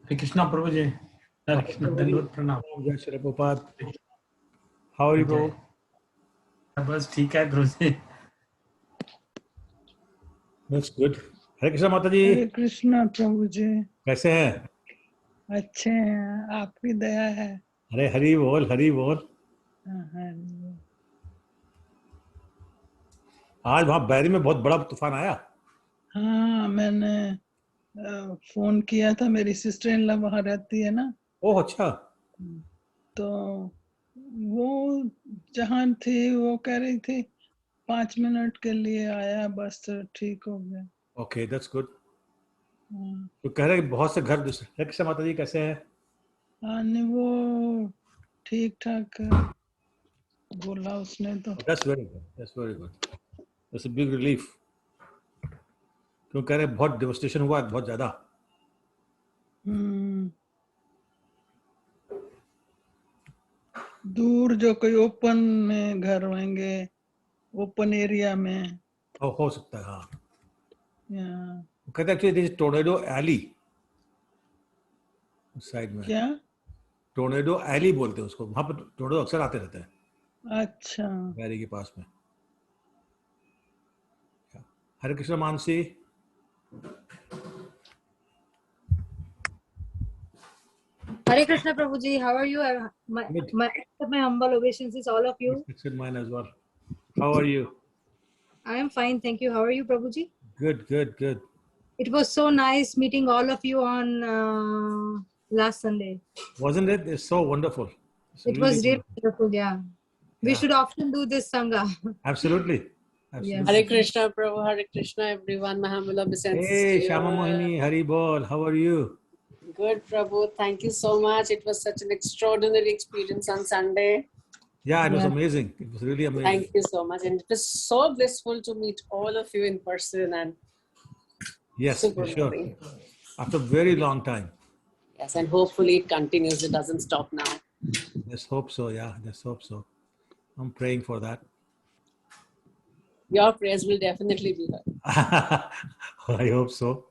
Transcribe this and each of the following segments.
Hare Krishna Prabhuji. Hare Krishna Dandavat Pranam. Jai Shri Prabhupada. How are you, Prabhu? बस ठीक है गुरुजी. That's good. हरे कृष्णा माता जी. हरे कृष्णा प्रभु जी. कैसे हैं? अच्छे हैं, आपकी दया है. अरे हरि बोल, हरि बोल. आज वहाँ बैरी में बहुत बड़ा तूफान आया. हाँ, मैंने फोन किया था, मेरी सिस्टर इन लॉ वहाँ रहती है ना. ओह अच्छा. तो वो जहाँ थी वो कह रही थी 5 मिनट के लिए आया, बस ठीक हो गया. Okay, that's good. तो कह रहे बहुत से घर दूसरे. हरे कृष्णा माता जी कैसे हैं? हाँ, नहीं वो ठीक ठाक बोला उसने तो. That's very good. That's very good. That's a big relief. क्यों कह रहे बहुत डेवस्टेशन हुआ है, बहुत ज्यादा. दूर जो कोई ओपन में घर होंगे, ओपन एरिया में हो सकता है. हाँ. या कहते हैं एक्चुअली टोर्नेडो एली साइड में. क्या? टोर्नेडो एली बोलते हैं उसको. वहां पर टोर्नेडो अक्सर आते रहते हैं. अच्छा. बैरी के पास में. हरे Krishna Mansi. Hare Krishna Prabhuji, how are you? My humble obeisances, all of you. Mine as well. How are you? I am fine, thank you. How are you, Prabhuji? Good, good, good. It was so nice meeting all of you on last Sunday. Wasn't it? It's so wonderful. It was really wonderful, yeah. We should often do this Sangha. Absolutely. Absolutely. Hare Krishna Prabhu, Hare Krishna everyone. My humble obeisances. Hey, Shama Mohini, Hari Bol. How are you? Good Prabhu, thank you so much. It was such an extraordinary experience on Sunday. Yeah, it was amazing. It was really amazing. Thank you so much. And it was so blissful to meet all of you in person. And yes, for sure. Lovely. After a very long time. Yes, and hopefully it continues. It doesn't stop now. Let's hope so. Yeah, let's hope so. I'm praying for that. Your prayers will definitely be heard. I hope so.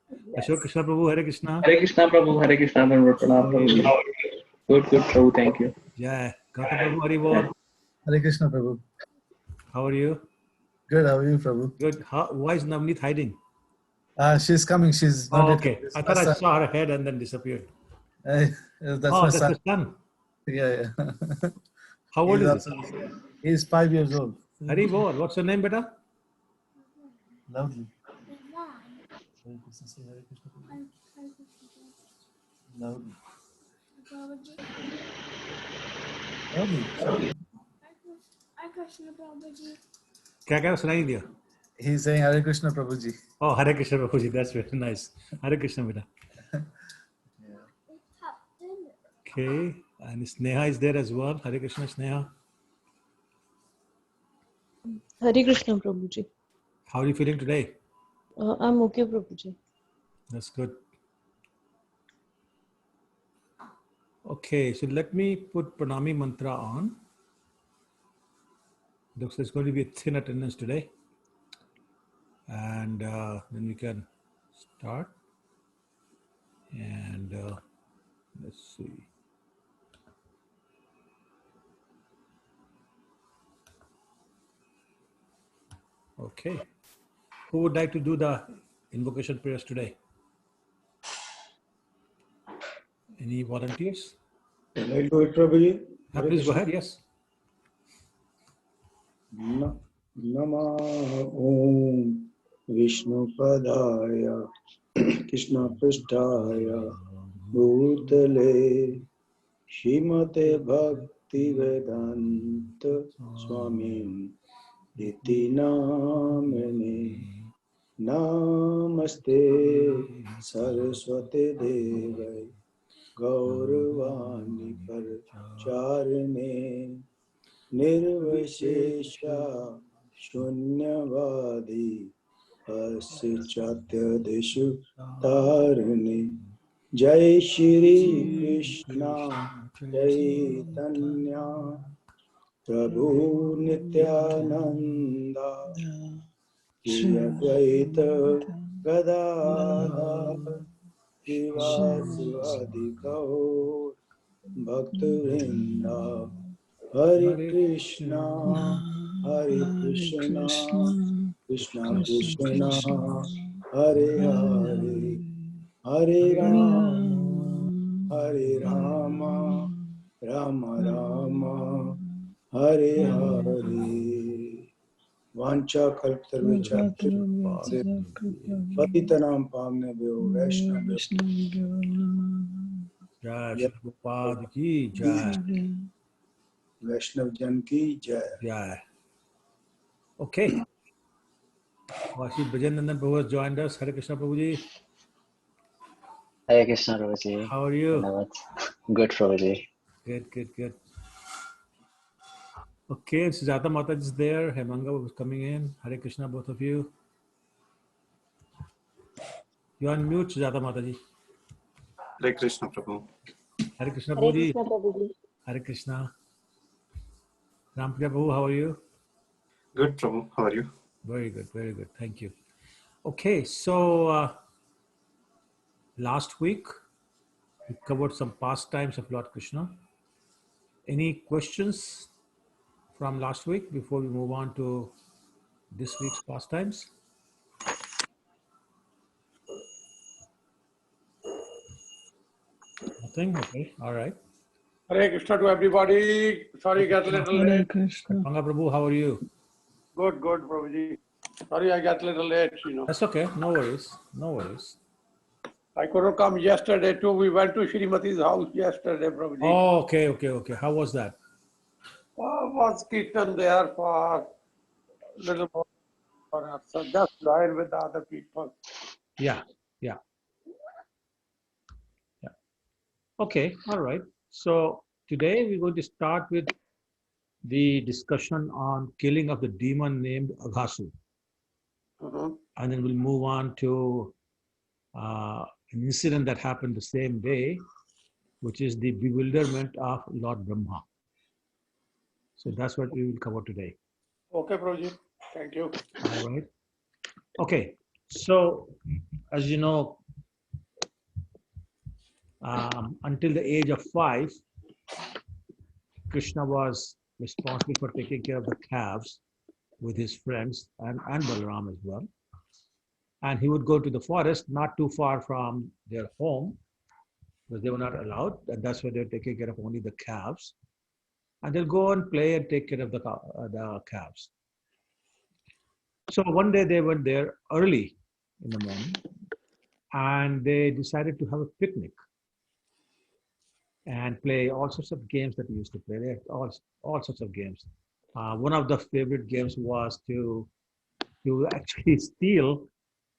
Yes. Ashok Krishna Prabhu, Hare Krishna. Hare Krishna Prabhu, Hare Krishna Prabhu. Good, good Prabhu, thank you. Yeah, Canto Prabhu, Hari Bol. Hare Krishna Prabhu. How are you? Good, how are you Prabhu? Good. Why is Navneet hiding? She's coming, she's not okay. I thought I saw her head and then disappeared. That's my that's son. the son. Yeah. How old is he? He's 5 years old. Hari Bol. What's your name, beta? Lovely. Lovely. क्या क्या सुनाई दिया? He's saying Hare Krishna Prabhuji. Oh, Hare Krishna Prabhuji. That's very nice. Hare Krishna, beta. Okay. And Sneha is there as well. Hare Krishna, Sneha. Hare Krishna Prabhuji. How are you feeling today? I'm okay, Prabhuji. That's good. Okay, so let me put Pranami Mantra on. Looks like it's going to be a thin attendance today. And then we can start. And let's see. Okay. Who would like to do the invocation prayers today? Any volunteers? Can I do it, Prabhuji? Please go ahead, yes. Nama Om Vishnu Padaya Krishna Prishtaya Bhutale Shrimate Bhakti Vedanta Swami Iti Namane Namaste Saraswati Devai Gauravani Parcharine Nirvishesha Shunyavadi Asichatya Deshu Tarine Jai Shri Krishna Chaitanya Prabhu Nityananda Shri Advaita Gadadhar श्रीवासवादि Gaur भक्तवृंदा Hare Krishna, Hare Krishna, Krishna Krishna, Hare Hare, Hare Rama, Hare Rama, Rama Rama, Hare Hare. Vancha kalptarvicha patitanam pamnebhyo vaishnavyo. Jai Shri Prabhupada ki jai. Vaishnav Jan ki jai. Jai. Okay. Vashi Bhajanandan Prabhu has joined us. Hare Krishna Prabhuji. Hare Krishna Prabhuji. How are you? Dhanyavad. Good Prabhuji. Good. Okay, Sujata Mataji is there. Hemanga was coming in. Hare Krishna, both of you. You are on mute, Sujata Mataji. Hare Krishna Prabhu. Hare Krishna Hare Prabhuji. Krishna Prabhuji. Hare Krishna. Rampriya Prabhu, how are you? Good Prabhu, how are you? Very good. Thank you. Okay, so last week we covered some pastimes of Lord Krishna. Any questions from last week before we move on to this week's pastimes? Nothing? Okay, all right. Hare Krishna to everybody. Sorry, got a little Hare late. Krishna. Panga Prabhu, how are you? Good, Prabhuji. Sorry, I got a little late, That's okay. No worries. I couldn't come yesterday too. We went to Srimati's house yesterday, Prabhuji. Oh, okay. How was that? Was Kirtan there for a little more for us. So just join with the other people. Yeah. Okay, all right. So today we're going to start with the discussion on killing of the demon named Aghasu. And then we'll move on to an incident that happened the same day, which is the bewilderment of Lord Brahma. So that's what we will cover today. Okay, Prabhuji. Thank you. All right. Okay. So, as you know, until the age of 5, Krishna was responsible for taking care of the calves with his friends and Balaram as well. And he would go to the forest, not too far from their home, because they were not allowed. And that's where they're taking care of only the calves. And they'll go and play and take care of the calves. So one day they went there early in the morning, and they decided to have a picnic and play all sorts of games that we used to play. They had all sorts of games. One of the favorite games was to actually steal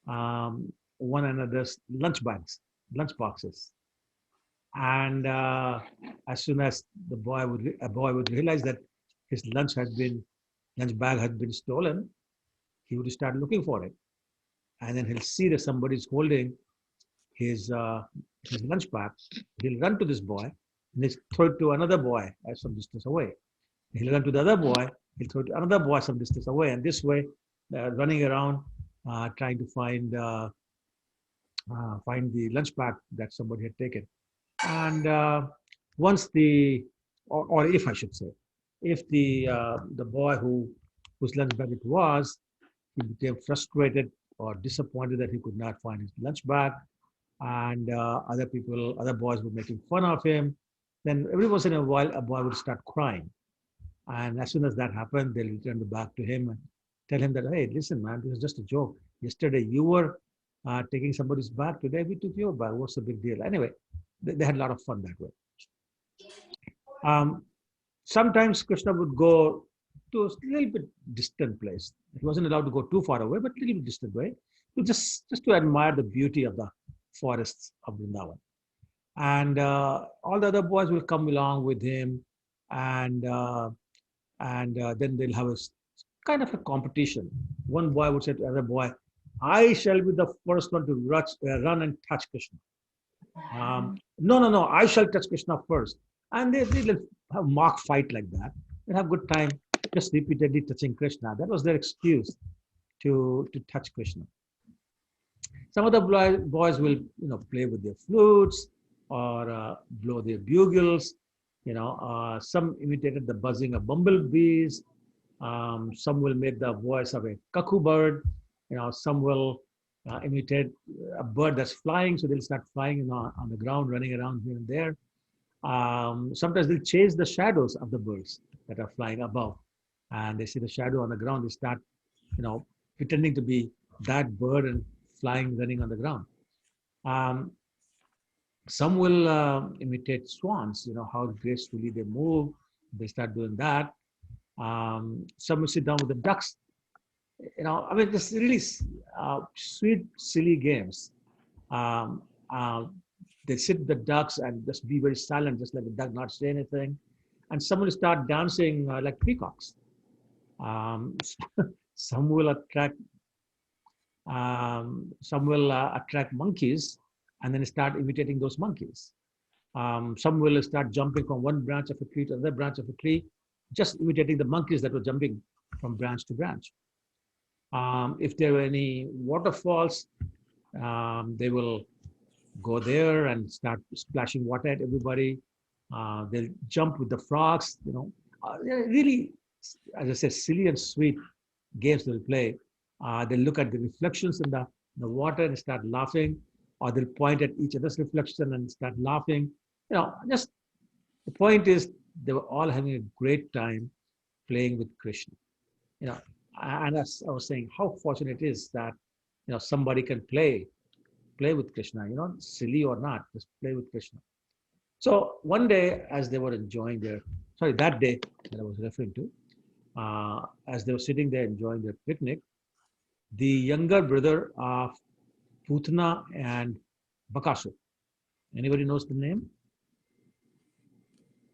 one another's lunch boxes. And as soon as a boy would realize that his lunch bag had been stolen, he would start looking for it. And then he'll see that somebody's holding his lunch bag. He'll run to this boy and he'll throw it to another boy at some distance away. He'll run to the other boy, he'll throw it to another boy some distance away. And this way, running around trying to find the lunch bag that somebody had taken. And once or if I should say, if the boy whose lunch bag it was, he became frustrated or disappointed that he could not find his lunch bag, and other boys were making fun of him, then every once in a while a boy would start crying. And as soon as that happened, they'll return the bag to him and tell him that, hey, listen, man, this is just a joke. Yesterday you were taking somebody's bag. Today we took your bag. What's the big deal? Anyway, they had a lot of fun that way. Sometimes Krishna would go to a little bit distant place. He wasn't allowed to go too far away, but a little bit distant way, to just to admire the beauty of the forests of Vrindavan. And all the other boys will come along with him, and then they'll have a kind of a competition. One boy would say to the other boy, I shall be the first one to run and touch Krishna. No, I shall touch Krishna first. And they'll have a mock fight like that. They'll have a good time just repeatedly touching Krishna. That was their excuse to touch Krishna. Some of the boys will, play with their flutes or blow their bugles. Some imitated the buzzing of bumblebees. Some will make the voice of a cuckoo bird. Some will imitate a bird that's flying, so they'll start flying on the ground, running around here and there. Sometimes they'll chase the shadows of the birds that are flying above, and they see the shadow on the ground. They start, pretending to be that bird and flying, running on the ground. Some will imitate swans. How gracefully they move. They start doing that. Some will sit down with the ducks. Just really sweet, silly games. They sit with the ducks and just be very silent, just like the duck not say anything. And some will start dancing like peacocks. Some will attract monkeys and then start imitating those monkeys. Some will start jumping from one branch of a tree to another branch of a tree, just imitating the monkeys that were jumping from branch to branch. If there were any waterfalls, they will go there and start splashing water at everybody. They'll jump with the frogs, really, as I said, silly and sweet games they'll play. They'll look at the reflections in the water and start laughing, or they'll point at each other's reflection and start laughing. Just the point is they were all having a great time playing with Krishna. And as I was saying, how fortunate it is that somebody can play with Krishna, silly or not, just play with Krishna. So one day, as they were enjoying that day that I was referring to, as they were sitting there enjoying their picnic, the younger brother of Putana and Bakasur. Anybody knows the name?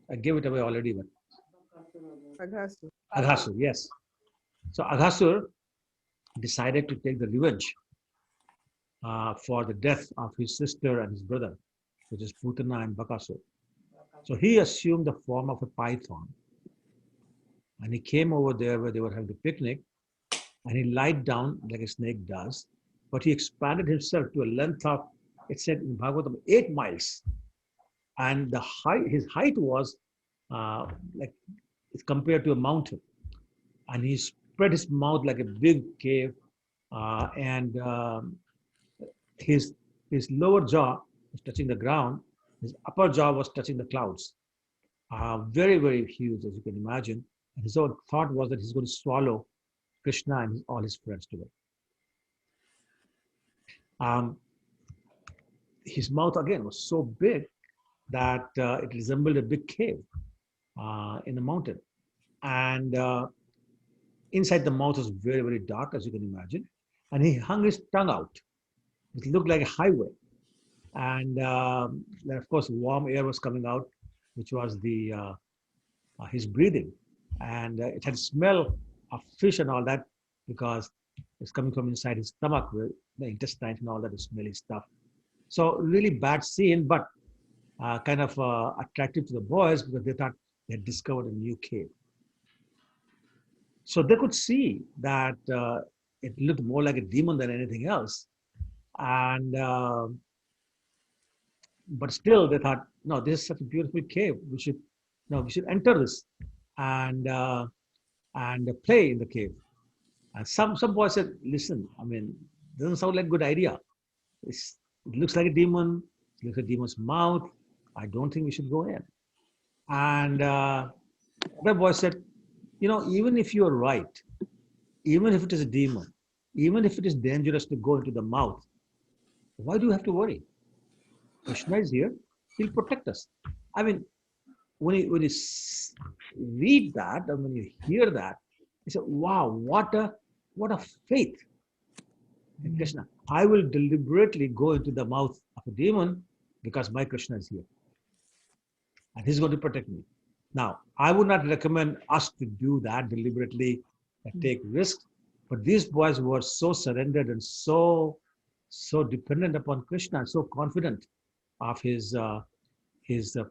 I gave it away already, but Aghasur, yes. So Aghasur decided to take the revenge for the death of his sister and his brother, which is Putana and Bakasur. So he assumed the form of a python, and he came over there where they were having the picnic, and he lied down like a snake does, but he expanded himself to a length of, it said in Bhagavatam, 8 miles. And his height was like it's compared to a mountain. And he spread his mouth like a big cave, and his lower jaw was touching the ground. His upper jaw was touching the clouds. Very, very huge, as you can imagine. And his own thought was that he's going to swallow Krishna and all his friends together. His mouth again was so big that it resembled a big cave in the mountain. And inside the mouth was very, very dark, as you can imagine. And he hung his tongue out. It looked like a highway. And then, of course, warm air was coming out, which was his breathing. And it had smell of fish and all that, because it's coming from inside his stomach, where the intestines and all that is smelly stuff. So really bad scene, but kind of attractive to the boys, because they thought they had discovered a new cave. So they could see that it looked more like a demon than anything else. And but still they thought, no, this is such a beautiful cave. We should enter this and play in the cave. And some boys said, listen, doesn't sound like a good idea. It looks like a demon. It looks like a demon's mouth. I don't think we should go in. And the boy said, even if you're right, even if it is a demon, even if it is dangerous to go into the mouth, why do you have to worry? Krishna is here. He'll protect us. When you read that, and when you hear that, you say, wow, what a faith in Krishna. I will deliberately go into the mouth of a demon because my Krishna is here. And he's going to protect me. Now, I would not recommend us to do that deliberately and take risks. But these boys were so surrendered and so dependent upon Krishna and so confident of his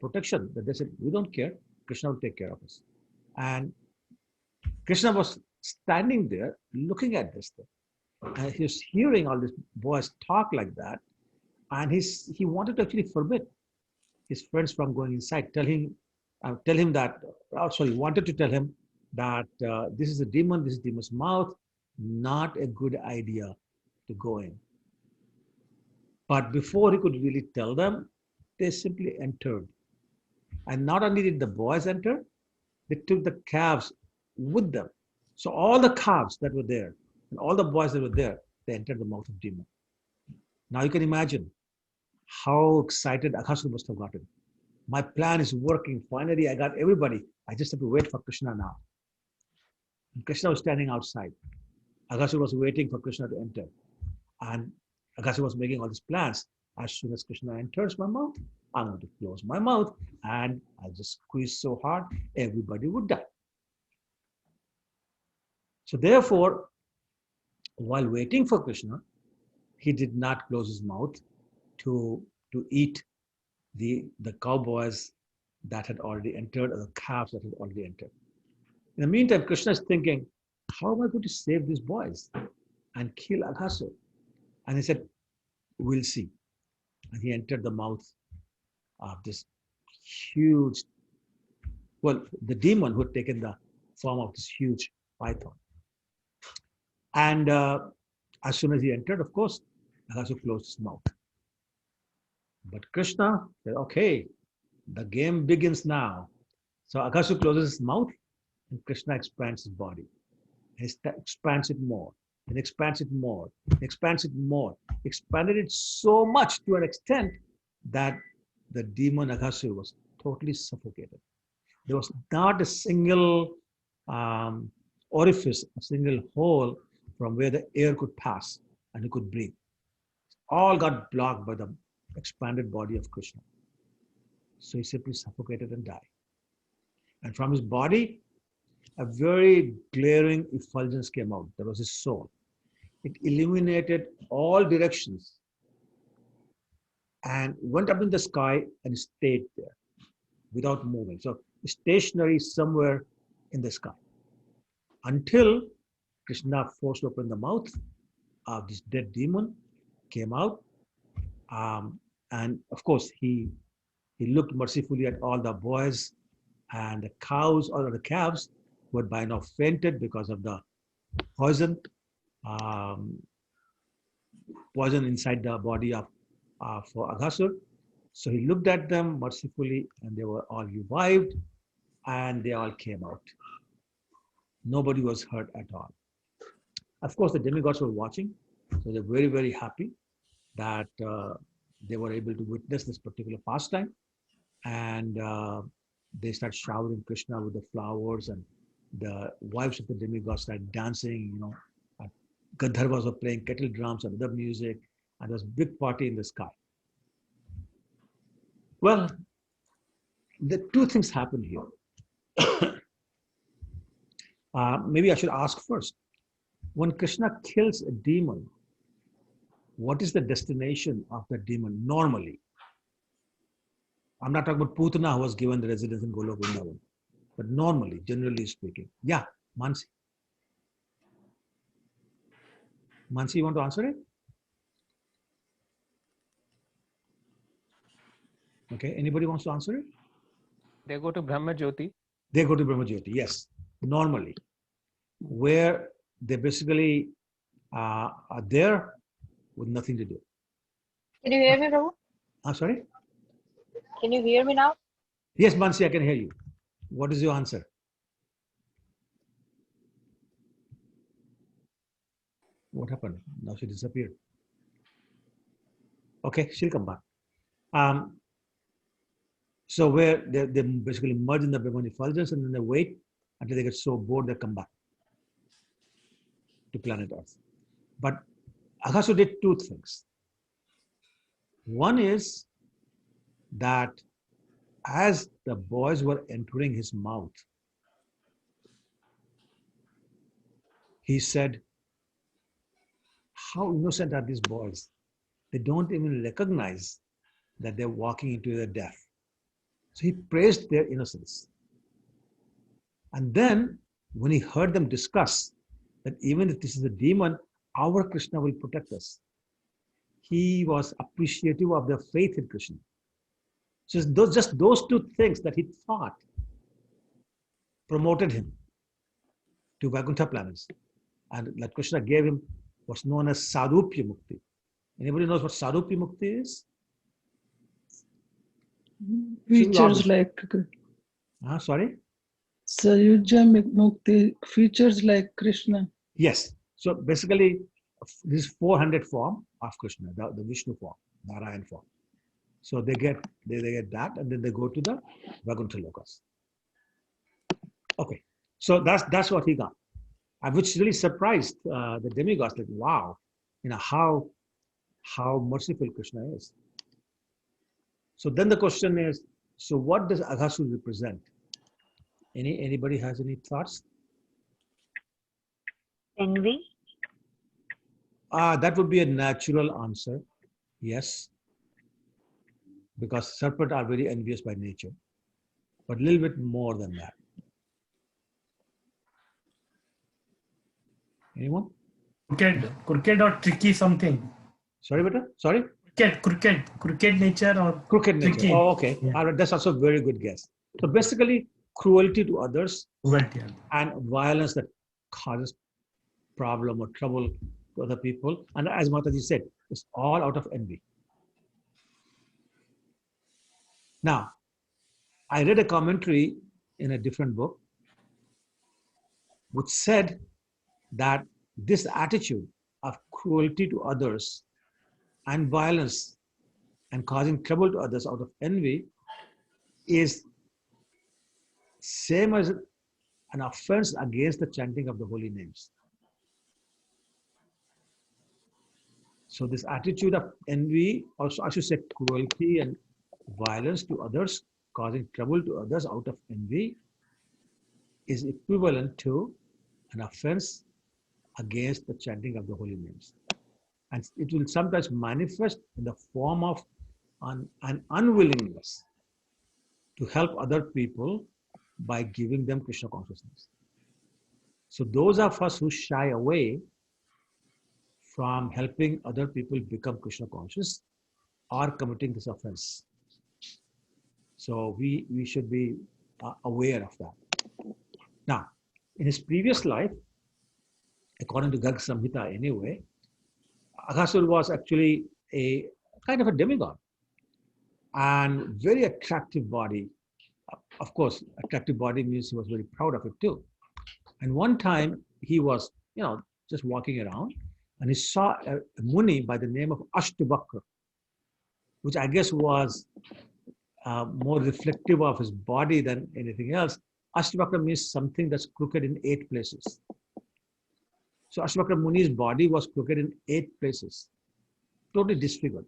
protection that they said, we don't care. Krishna will take care of us. And Krishna was standing there looking at this thing. And he was hearing all these boys talk like that, and he wanted to actually forbid his friends from going inside. Tell him that. Wanted to tell him that this is a demon. This is demon's mouth. Not a good idea to go in. But before he could really tell them, they simply entered. And not only did the boys enter, they took the calves with them. So all the calves that were there and all the boys that were there, they entered the mouth of demon. Now you can imagine how excited Aghasura must have gotten. My plan is working. Finally, I got everybody. I just have to wait for Krishna now. And Krishna was standing outside. Aghasura was waiting for Krishna to enter. And Aghasura was making all these plans. As soon as Krishna enters my mouth, I'm going to close my mouth and I'll just squeeze so hard, everybody would die. So therefore, while waiting for Krishna, he did not close his mouth to eat the cowboys that had already entered or the calves that had already entered. In the meantime, Krishna is thinking, how am I going to save these boys and kill Aghasura? And he said, we'll see. And he entered the mouth of this huge, the demon who had taken the form of this huge python. And as soon as he entered, of course, Aghasura closed his mouth. But Krishna said, okay, the game begins now. So Aghasura closes his mouth and Krishna expands his body. He expands it more and expands it more, expands it more, expanded it so much to an extent that the demon Aghasura was totally suffocated. There was not a single orifice, a single hole from where the air could pass and he could breathe. All got blocked by the expanded body of Krishna. So he simply suffocated and died. And from his body, a very glaring effulgence came out. That was his soul. It illuminated all directions and went up in the sky and stayed there without moving. So stationary somewhere in the sky until Krishna forced open the mouth of this dead demon, came out, and of course he looked mercifully at all the boys and the cows or the calves who had by now fainted because of the poison inside the body of Aghasura. So he looked at them mercifully and they were all revived and they all came out. Nobody was hurt at all. Of course, the demigods were watching, so they're very, very happy that they were able to witness this particular pastime. And they start showering Krishna with the flowers, and the wives of the demigods started dancing, Gandharvas were playing kettle drums and other music, and there was a big party in the sky. Well, the two things happened here. Maybe I should ask first. When Krishna kills a demon, what is the destination of the demon normally? I'm not talking about Putana, who was given the residence in Golok Vrindavan, but normally, generally speaking. Yeah, Mansi. Mansi, you want to answer it? Okay, anybody wants to answer it? They go to Brahma Jyoti. They go to Brahma Jyoti, yes, normally. Where they basically are there with nothing to do. Can you hear me, Prabhu? Sorry? Can you hear me now? Yes, Mansi, I can hear you. What is your answer? What happened? Now she disappeared. Okay, she'll come back. So where they basically merge in the Brahman effulgence and then they wait until they get so bored they come back to planet Earth. But Aghasura did two things. One is that as the boys were entering his mouth, he said, how innocent are these boys? They don't even recognize that they're walking into their death. So he praised their innocence. And then when he heard them discuss that even if this is a demon, our Krishna will protect us. He was appreciative of their faith in Krishna. Just those two things that he thought promoted him to Vaikuntha planets. And like Krishna gave him what's known as Sadhupya Mukti. Anybody knows what Sadhupya Mukti is? Features like sorry? Sayuja Mukti, features like Krishna. Yes. So basically, this 400 form of Krishna, the Vishnu form, Narayan form. So they get that, and then they go to the Vaikuntha Lokas. Okay. So that's what he got, which really surprised the demigods. Like, wow, how merciful Krishna is. So then the question is, so what does Aghasur represent? Anybody has any thoughts? Envy. That would be a natural answer. Yes. Because serpents are very envious by nature. But a little bit more than that. Anyone? Crooked or tricky something. Sorry, beta? Sorry? Crooked nature or crooked nature. tricky. Oh, okay. Yeah. That's also a very good guess. So basically, cruelty to others and violence that causes problem or trouble to other people. And as Mataji said, it's all out of envy. Now, I read a commentary in a different book which said that this attitude of cruelty to others and violence and causing trouble to others out of envy is same as an offense against the chanting of the holy names. So this attitude of envy, also I should say cruelty and violence to others, causing trouble to others out of envy, is equivalent to an offense against the chanting of the holy names. And it will sometimes manifest in the form of an unwillingness to help other people by giving them Krishna consciousness. So those of us who shy away from helping other people become Krishna conscious are committing this offense. So we should be aware of that. Now, in his previous life, according to Garg Samhita anyway, Aghasur was actually a kind of a demigod and very attractive body. Of course, attractive body means he was very proud of it too. And one time he was, just walking around and he saw a Muni by the name of Ashtavakra, which I guess was more reflective of his body than anything else. Ashtavakra means something that's crooked in 8 places. So Ashtavakra Muni's body was crooked in 8 places, totally disfigured.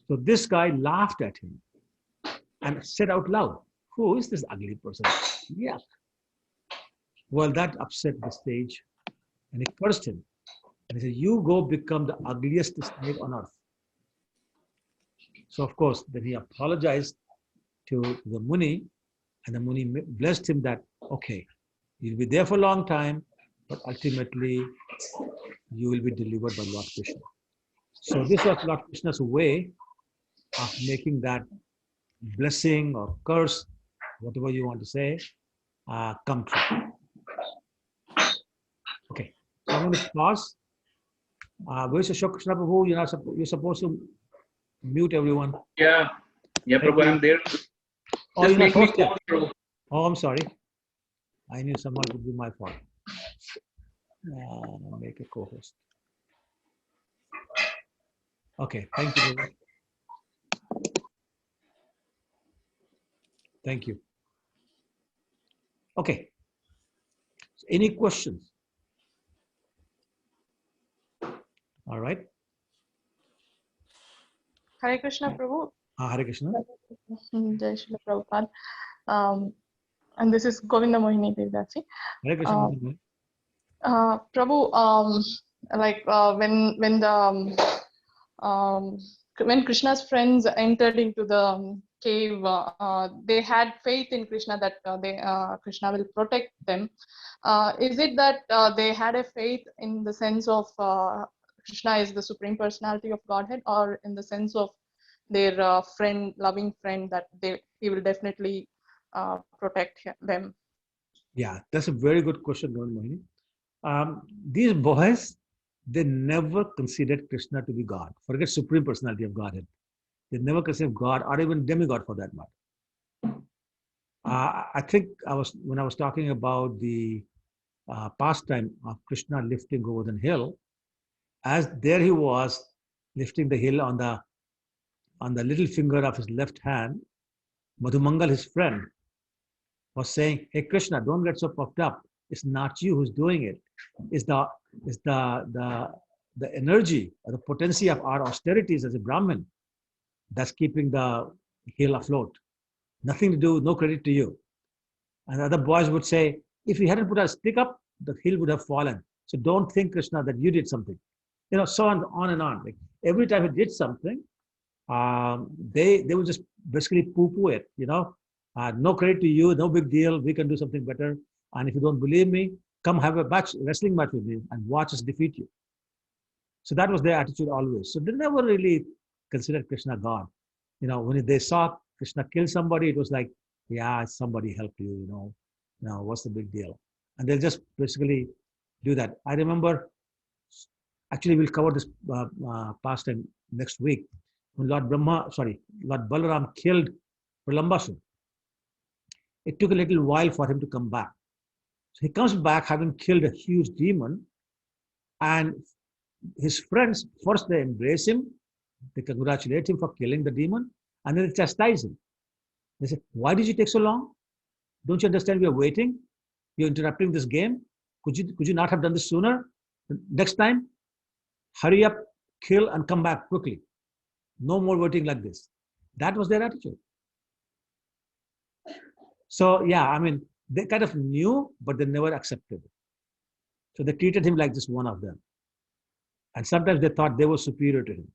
So this guy laughed at him and said out loud, "Who is this ugly person?" Yuck. Well, that upset the sage and he cursed him. And he said, "You go become the ugliest snake on earth." So of course, then he apologized to the Muni, and the Muni blessed him that, okay, you'll be there for a long time, but ultimately you will be delivered by Lord Krishna. So this was Lord Krishna's way of making that blessing or curse, whatever you want to say, come true. Okay, so I'm going to pause. Where's Ashok Krishna Prabhu? You're supposed to mute everyone. Yeah, Prabhu, I'm there. Oh, Just you're make not me host yet. Prabhu. Oh, I'm sorry. I knew someone would be my fault. Make a co-host. Okay, thank you. Prabhu. Thank you. Okay. So any questions? All right. Hare Krishna Prabhu. Hare Krishna. Jai Shri Prabhupada. And this is Govinda Mohini Devdasi. Hare Krishna. Prabhu, when Krishna's friends entered into the cave, they had faith in Krishna that Krishna will protect them. Is it that they had a faith in the sense of Krishna is the Supreme Personality of Godhead, or in the sense of their friend, loving friend, that he will definitely protect them? Yeah, that's a very good question, Mohini. These boys, they never considered Krishna to be God. Forget Supreme Personality of Godhead. They never considered God or even demigod for that matter. I think when I was talking about the pastime of Krishna lifting Govardhan hill, as there he was lifting the hill on the little finger of his left hand, Madhumangal, his friend, was saying, "Hey Krishna, don't get so puffed up. It's not you who's doing it. It's the energy or the potency of our austerities as a Brahmin that's keeping the hill afloat. Nothing to do, no credit to you." And the other boys would say, "If you hadn't put a stick up, the hill would have fallen. So don't think, Krishna, that you did something." So on and on. Like every time he did something, they would just basically poo-poo it. No credit to you, no big deal. We can do something better. And if you don't believe me, come have a wrestling match with me and watch us defeat you. So that was their attitude always. So they never really considered Krishna God. When they saw Krishna kill somebody, it was like, yeah, somebody helped you, what's the big deal? And they'll just basically do that. I remember, actually, we'll cover this pastime next week. When Lord Balaram killed Pralambasur, it took a little while for him to come back. So he comes back having killed a huge demon, and his friends, first they embrace him, they congratulate him for killing the demon, and then they chastise him. They say, "Why did you take so long? Don't you understand we are waiting? You're interrupting this game. Could you not have done this sooner? Next time, hurry up, kill, and come back quickly. No more waiting like this." That was their attitude. So yeah, they kind of knew, but they never accepted it. So they treated him like just one of them. And sometimes they thought they were superior to him.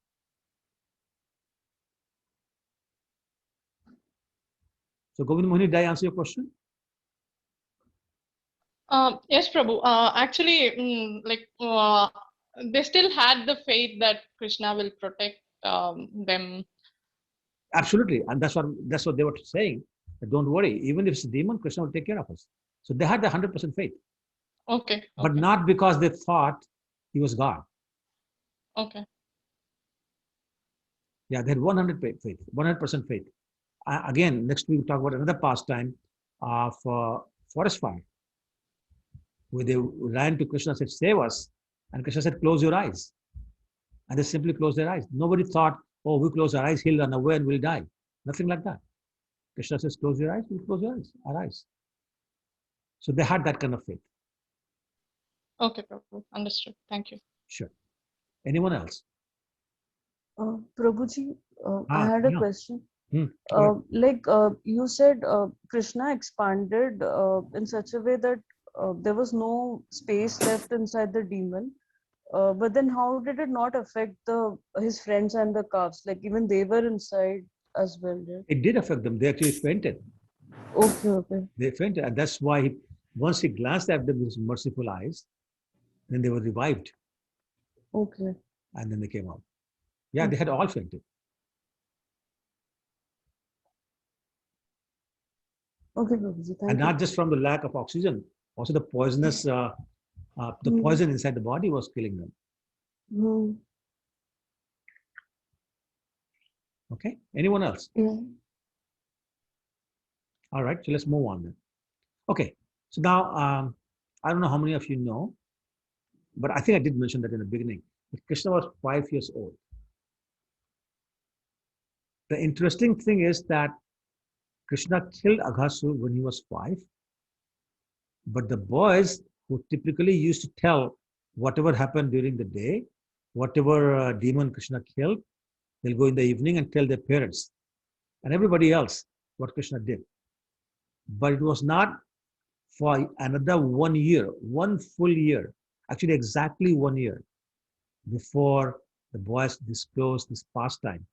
So Govind Mohini, did I answer your question? Yes, Prabhu. Actually, they still had the faith that Krishna will protect them. Absolutely, and that's what they were saying. Don't worry, even if it's a demon, Krishna will take care of us. So they had the 100% faith. Okay. But not because they thought he was God. Okay. Yeah, they had 100% faith. Again, next week we'll talk about another pastime of forest fire, where they ran to Krishna and said, "Save us." And Krishna said, "Close your eyes." And they simply closed their eyes. Nobody thought, "Oh, we close our eyes, he'll run away and we'll die." Nothing like that. Krishna says, "Close your eyes," we'll close our eyes. So they had that kind of faith. Okay, Prabhu. Understood. Thank you. Sure. Anyone else? Prabhuji, I had a question. You said Krishna expanded in such a way that there was no space left inside the demon. But then how did it not affect his friends and the calves? Like even they were inside as well, right? It did affect them. They actually fainted. Okay. They fainted. And that's why once he glanced at them with his merciful eyes, then they were revived. Okay. And then they came out. Yeah, they had all fainted. Okay, Prabhuji, thank you. And not just from the lack of oxygen, also the poisonous, the poison inside the body was killing them. Okay, anyone else? Yeah. All right, so let's move on then. Okay, so now, I don't know how many of you know, but I think I did mention that in the beginning, that Krishna was 5 years old. The interesting thing is that Krishna killed Aghasur when he was 5, but the boys who typically used to tell whatever happened during the day, whatever demon Krishna killed, they'll go in the evening and tell their parents and everybody else what Krishna did. But it was not for another 1 year, 1 full year, actually exactly 1 year, before the boys disclosed this pastime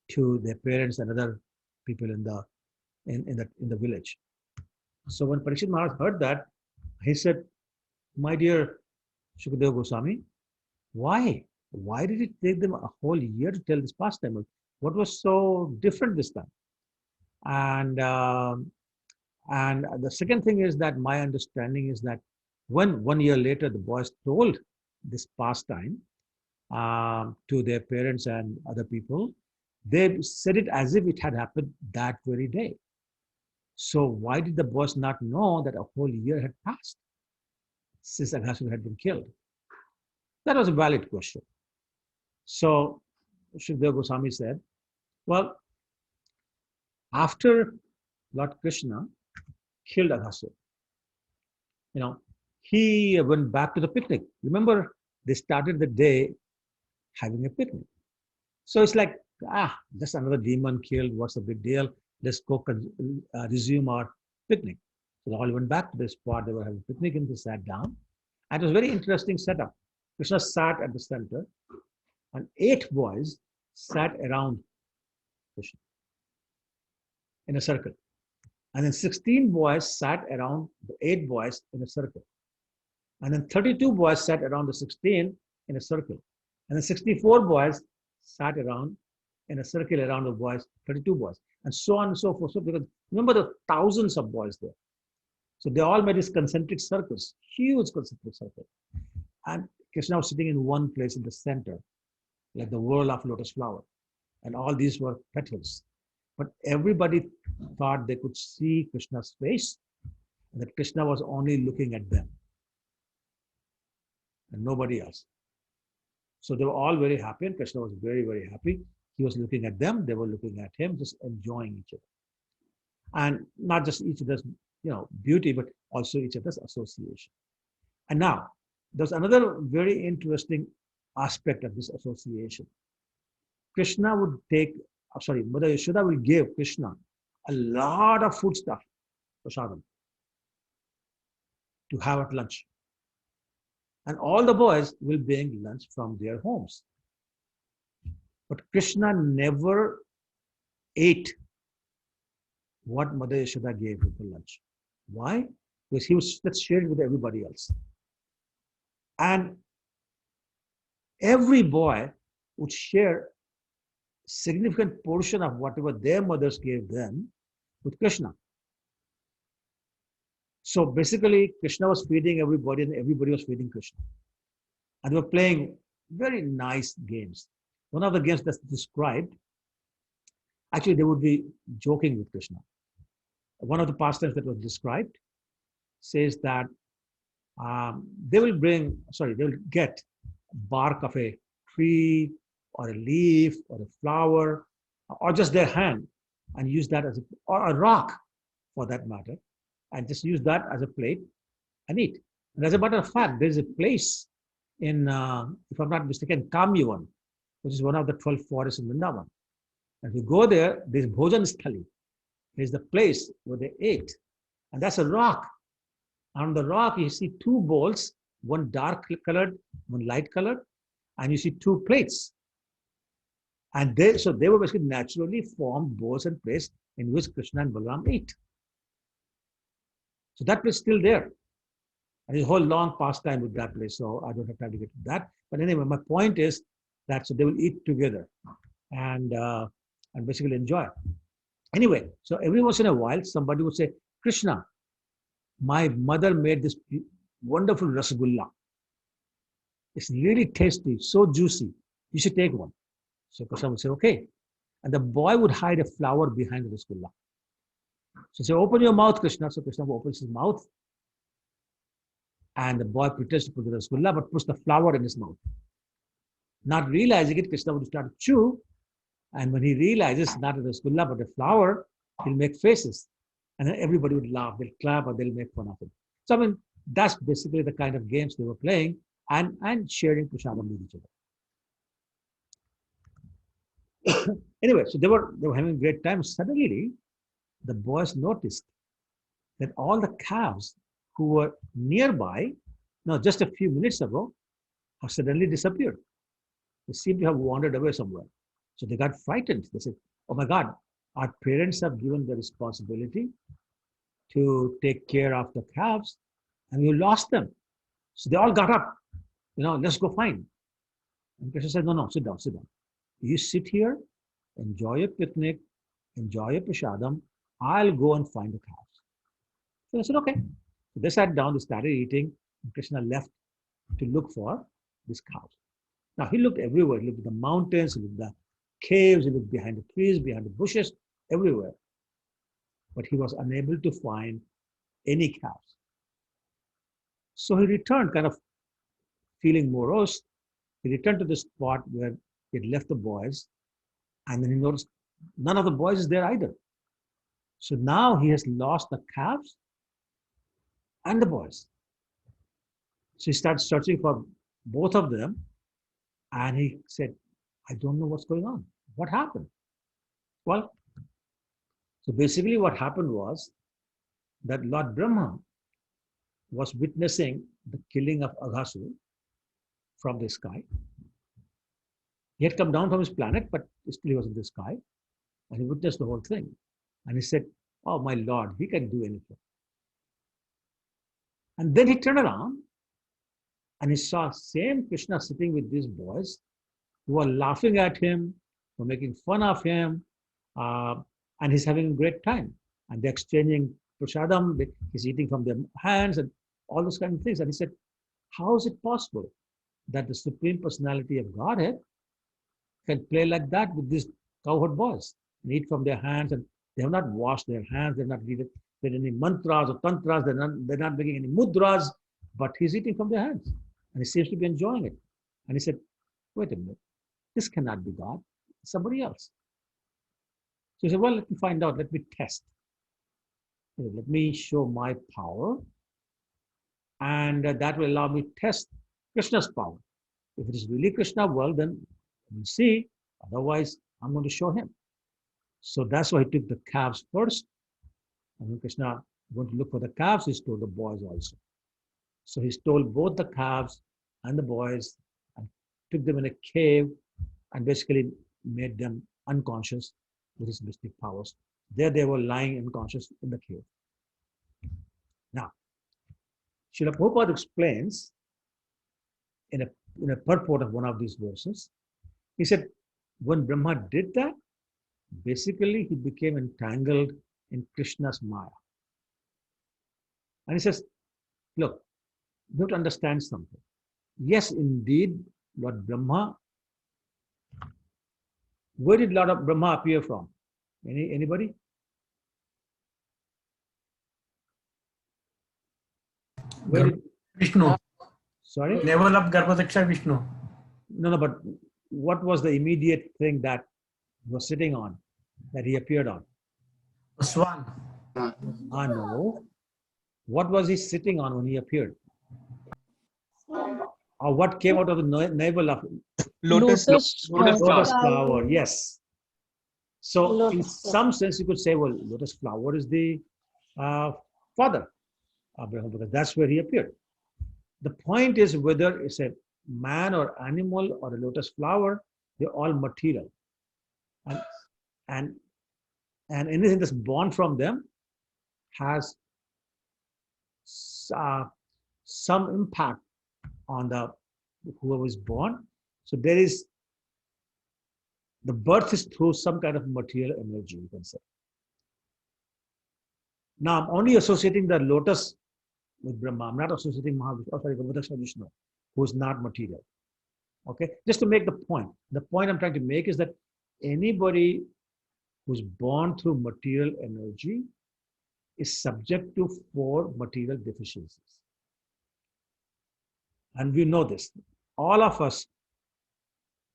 to their parents and other people in the village. So when Parikshit Maharaj heard that, he said, "My dear Shukadeva Goswami, why? Why did it take them a whole year to tell this pastime? What was so different this time?" And the second thing is that my understanding is that when 1 year later the boys told this pastime to their parents and other people, they said it as if it had happened that very day. So why did the boys not know that a whole year had passed since Aghasura had been killed? That was a valid question. So Shukadeva Goswami said, well, after Lord Krishna killed Aghasura, he went back to the picnic. Remember, they started the day having a picnic. So it's like, just another demon killed. What's the big deal? Let's go resume our picnic. So they all went back to the spot. They were having a picnic and they sat down. And it was a very interesting setup. Krishna sat at the center and 8 boys sat around Krishna in a circle. And then 16 boys sat around the 8 boys in a circle. And then 32 boys sat around the 16 in a circle. And then 64 boys sat around in a circle around the boys, 32 boys, and so on and so forth. So because remember the thousands of boys there. So they all made these concentric circles, huge concentric circles. And Krishna was sitting in one place in the center, like the whirl of lotus flower. And all these were petals. But everybody thought they could see Krishna's face, and that Krishna was only looking at them and nobody else. So they were all very happy, and Krishna was very, very happy. He was looking at them, they were looking at him, just enjoying each other. And not just each other's beauty, but also each other's association. And now, there's another very interesting aspect of this association. Krishna would Mother Yashoda will give Krishna a lot of food stuff, prasadam, to have at lunch. And all the boys will bring lunch from their homes. But Krishna never ate what Mother Yashoda gave him for lunch. Why? Because he was shared with everybody else. And every boy would share significant portion of whatever their mothers gave them with Krishna. So basically, Krishna was feeding everybody and everybody was feeding Krishna. And they were playing very nice games. One of the games that's described, actually they would be joking with Krishna. One of the pastimes that was described says that they will get bark of a tree or a leaf or a flower or just their hand and use that or a rock for that matter, and just use that as a plate and eat. And as a matter of fact, there's a place in, if I'm not mistaken, Kamyavan, which is one of the 12 forests in Vrindavan. And if you go there, there's Bhojan Sthali. There's the place where they ate. And that's a rock. On the rock, you see 2 bowls, one dark colored, one light colored, and you see 2 plates. And they were basically naturally formed bowls and plates in which Krishna and Balaram ate. So that place is still there. And there's a whole long pastime with that place, so I don't have time to get to that. But anyway, my point is that so they will eat together and basically enjoy. Anyway, so every once in a while, somebody would say, Krishna, my mother made this wonderful rasgulla. It's really tasty, so juicy. You should take one. So Krishna would say, okay. And the boy would hide a flower behind the rasgulla. So say, open your mouth, Krishna. So Krishna opens his mouth. And the boy pretends to put the rasgulla, but puts the flower in his mouth. Not realizing it, Krishna would start to chew. And when he realizes not a rasgulla, but a flower, he'll make faces. And then everybody would laugh. They'll clap or they'll make fun of him. So I mean, that's basically the kind of games they were playing and sharing prasadam with each other. Anyway, so they were having a great time. Suddenly, the boys noticed that all the calves who were nearby, just a few minutes ago, have suddenly disappeared. They seem to have wandered away somewhere. So they got frightened. They said, oh my God, Our parents have given the responsibility to take care of the calves, and you lost them. So they all got up, let's go find. And Krishna said, no, sit down, sit down. You sit here, enjoy your picnic, enjoy your prasadam. I'll go and find the calves. So I said, okay. So they sat down, they started eating, and Krishna left to look for these cows. Now he looked everywhere. He looked at the mountains, he looked at the caves, he looked behind the trees, behind the bushes, everywhere. But he was unable to find any calves. So he returned, kind of feeling morose. He returned to the spot where he had left the boys, and then he noticed none of the boys is there either. So now he has lost the calves and the boys. So he started searching for both of them, and he said, I don't know what's going on. What happened? Well, so basically what happened was that Lord Brahma was witnessing the killing of Aghasur from the sky. He had come down from his planet, but still he was in the sky, and he witnessed the whole thing. And he said, oh, my Lord, he can do anything. And then he turned around and he saw same Krishna sitting with these boys who are laughing at him, who are making fun of him, and he's having a great time. And they're exchanging prasadam, he's eating from their hands and all those kind of things. And he said, how is it possible that the Supreme Personality of Godhead can play like that with these cowherd boys and eat from their hands? And they have not washed their hands, they've not read any mantras or tantras, they're not making any mudras, but he's eating from their hands. And he seems to be enjoying it. And he said, wait a minute, this cannot be God, it's somebody else. So he said, well, let me find out, let me test. Let me show my power, and that will allow me to test Krishna's power. If it is really Krishna, well, then we'll see. Otherwise, I'm going to show him. So that's why he took the calves first. And when Krishna went to look for the calves, he stole the boys also. So he stole both the calves and the boys and took them in a cave and basically made them unconscious with his mystic powers. There they were lying unconscious in the cave. Now, Srila Prabhupada explains in a purport of one of these verses, he said, when Brahma did that, basically he became entangled in Krishna's Maya. And he says, look, you have to understand something. Yes, indeed, Lord Brahma. Where did Lord Brahma appear from? Anybody? Where did Vishnu. Sorry? Navel of Garbhadaksha Vishnu. No, but what was the immediate thing that he was sitting on, that he appeared on? A swan. No. What was he sitting on when he appeared? Or what came out of the navel of Lotus flower? Yes. So in some sense, you could say, well, lotus flower is the father of Brahma, because that's where he appeared. The point is whether it's a man or animal or a lotus flower, they're all material. And anything that's born from them has some impact on whoever is born. So there is, the birth is through some kind of material energy, you can say. Now I'm only associating the lotus with Brahma. I'm not associating Vishnu, who is not material. Okay, just to make the point. The point I'm trying to make is that anybody who's born through material energy is subject to 4 material deficiencies. And we know this. All of us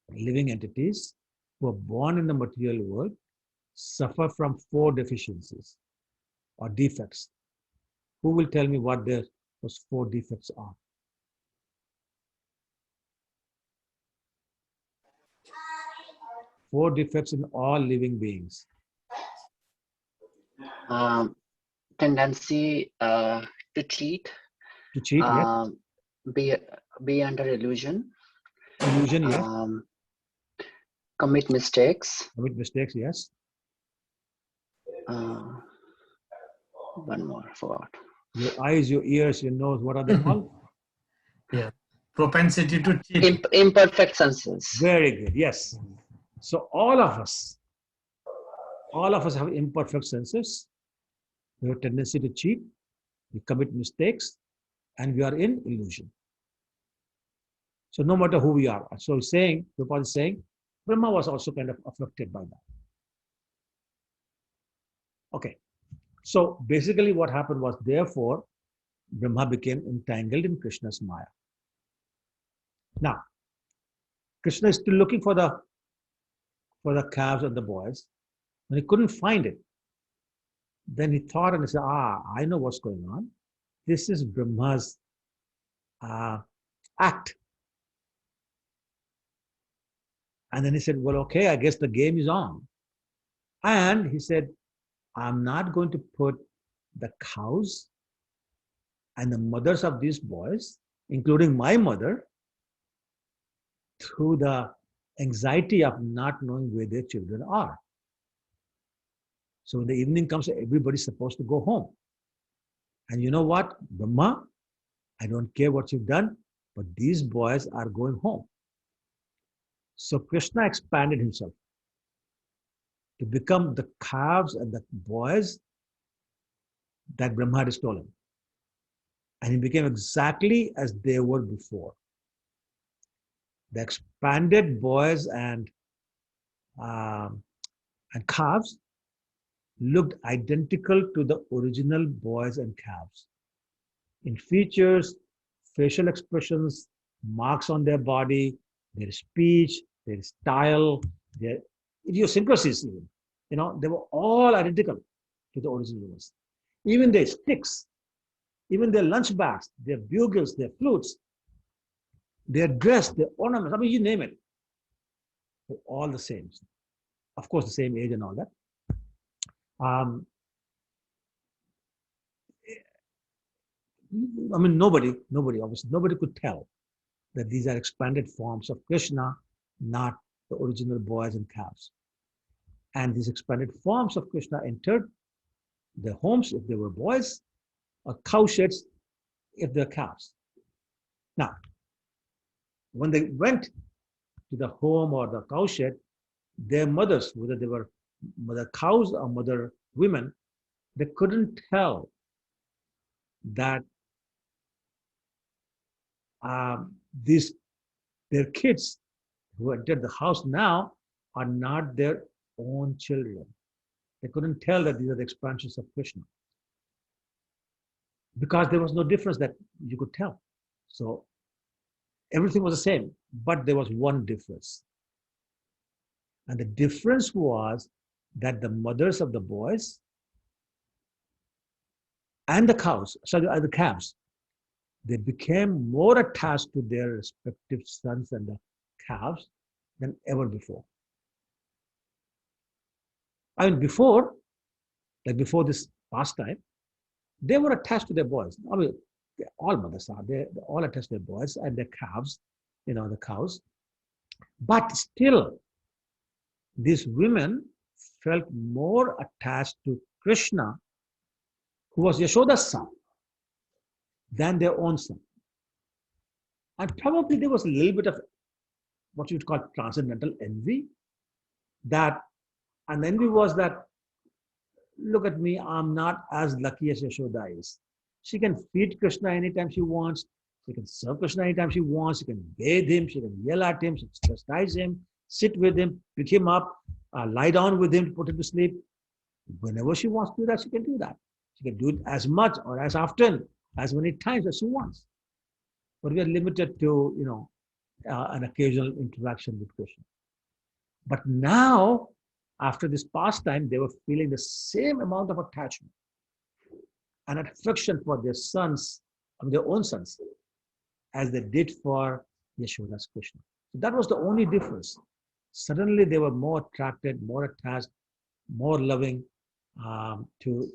living entities who are born in the material world suffer from 4 deficiencies or defects. Who will tell me what those 4 defects are? Four defects in all living beings. Tendency to cheat. To cheat, yes. Be under illusion. Illusion, yes. Commit mistakes. Commit mistakes, yes. one more, I forgot. Your eyes, your ears, your nose, what are they called? Yeah. Propensity to cheat. Imperfect senses. Very good. Yes. So all of us have imperfect senses. We have a tendency to cheat. We commit mistakes, and we are in illusion. So no matter who we are. So Prabhupada is saying, Brahma was also kind of affected by that. Okay. So basically what happened was, therefore, Brahma became entangled in Krishna's Maya. Now, Krishna is still looking for the calves and the boys. When he couldn't find it, then he thought and he said, I know what's going on. This is Brahma's act. And then he said, well, okay, I guess the game is on. And he said, I'm not going to put the cows and the mothers of these boys, including my mother, through the anxiety of not knowing where their children are. So when the evening comes, everybody's supposed to go home. And you know what, Brahma, I don't care what you've done, but these boys are going home. So Krishna expanded himself to become the calves and the boys that Brahma had stolen. And he became exactly as they were before. The expanded boys and calves looked identical to the original boys and calves. In features, facial expressions, marks on their body, their speech, their style, their idiosyncrasies even. They were all identical to the original ones. Even their sticks, even their lunch bags, their bugles, their flutes, their dress, their ornaments, I mean, you name it. They're all the same. Of course, the same age and all that. I mean, nobody could tell that these are expanded forms of Krishna, not the original boys and calves. And these expanded forms of Krishna entered their homes if they were boys, or cowsheds if they're calves. Now, when they went to the home or the cowshed, their mothers, whether they were mother cows or mother women, they couldn't tell that their kids who entered the house now are not their own children. They couldn't tell that these are the expansions of Krishna, because there was no difference that you could tell. So everything was the same, but there was one difference. And the difference was that the mothers of the boys and the calves, they became more attached to their respective sons and the calves than ever before. I mean, before this pastime, they were attached to their boys. I mean, all mothers are. They're all attached to their boys and their calves, the cows. But still, these women felt more attached to Krishna, who was Yashoda's son, than their own son. And probably there was a little bit of what you would call transcendental envy. And the envy was that, look at me, I'm not as lucky as Yashoda is. She can feed Krishna anytime she wants. She can serve Krishna anytime she wants. She can bathe him. She can yell at him. She can chastise him, sit with him, pick him up, lie down with him, put him to sleep. Whenever she wants to do that, she can do that. She can do it as much or as often, as many times as she wants. But we are limited to, an occasional interaction with Krishna. But now, after this pastime, they were feeling the same amount of attachment and affection for their sons, their own sons, as they did for Yashoda's Krishna. So that was the only difference. Suddenly they were more attracted, more attached, more loving to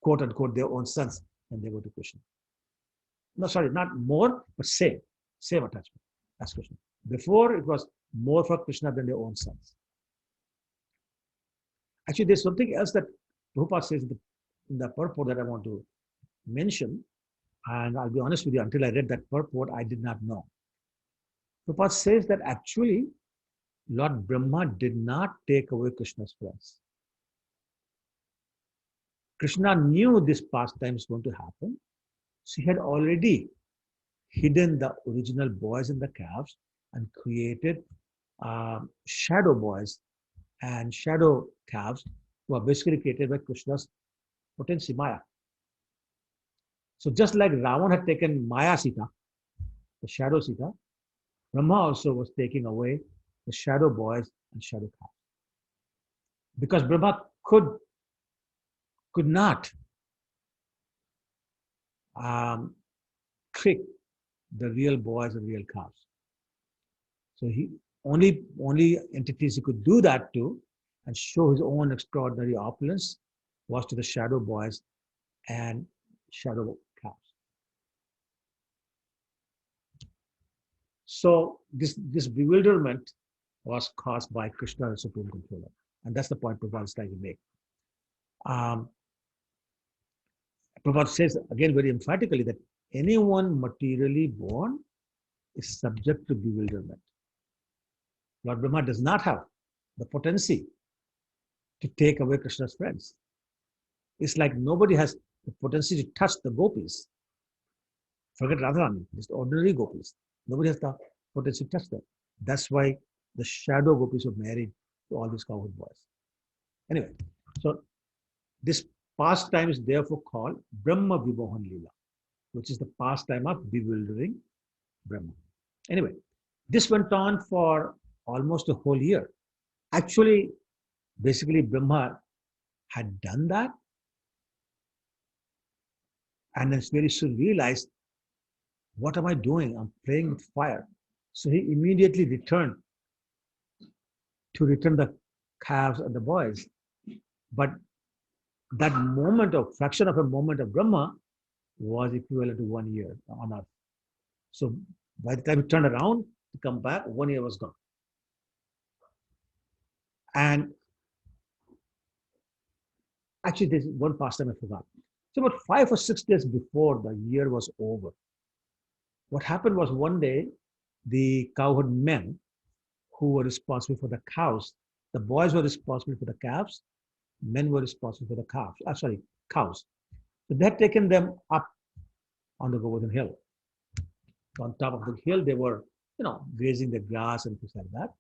quote unquote their own sons than they were to Krishna. No, sorry, not more, but same attachment as Krishna. Before it was more for Krishna than their own sons. Actually, there's something else that Prabhupada says in the purport that I want to mention. And I'll be honest with you, until I read that purport, I did not know. Prabhupada says that actually, Lord Brahma did not take away Krishna's friends. Krishna knew this pastime was going to happen. So he had already hidden the original boys and the calves and created shadow boys and shadow calves who are basically created by Krishna's potency, Maya. So just like Ravan had taken Maya Sita, the shadow Sita, Brahma also was taking away the shadow boys and shadow calves. Because Brahma could not trick the real boys and real calves. So he only entities he could do that to and show his own extraordinary opulence was to the shadow boys and shadow calves. So this bewilderment was caused by Krishna, the Supreme Controller. And that's the point Prabhupada is trying to make. Prabhupada says again very emphatically that anyone materially born is subject to bewilderment. Lord Brahma does not have the potency to take away Krishna's friends. It's like nobody has the potency to touch the gopis. Forget Radharani, just ordinary gopis. Nobody has the potency to touch them. That's why the shadow gopis were married to all these cowherd boys. Anyway, so this pastime is therefore called Brahma Vimohan Lila, which is the pastime of bewildering Brahma. Anyway, this went on for almost a whole year. Actually, basically Brahma had done that and then very soon realized, what am I doing? I'm playing with fire. So he immediately returned to return the calves and the boys. But that moment of fraction of a moment of Brahma was equivalent to 1 year on earth. So by the time he turned around to come back, 1 year was gone. And actually, there's one pastime I forgot. So about 5 or 6 days before the year was over, what happened was one day, the cowherd men who were responsible for the cows, the boys were responsible for the calves, men were responsible for the cows. So they had taken them up on the Govardhan hill. On top of the hill, they were, grazing the grass and things like that.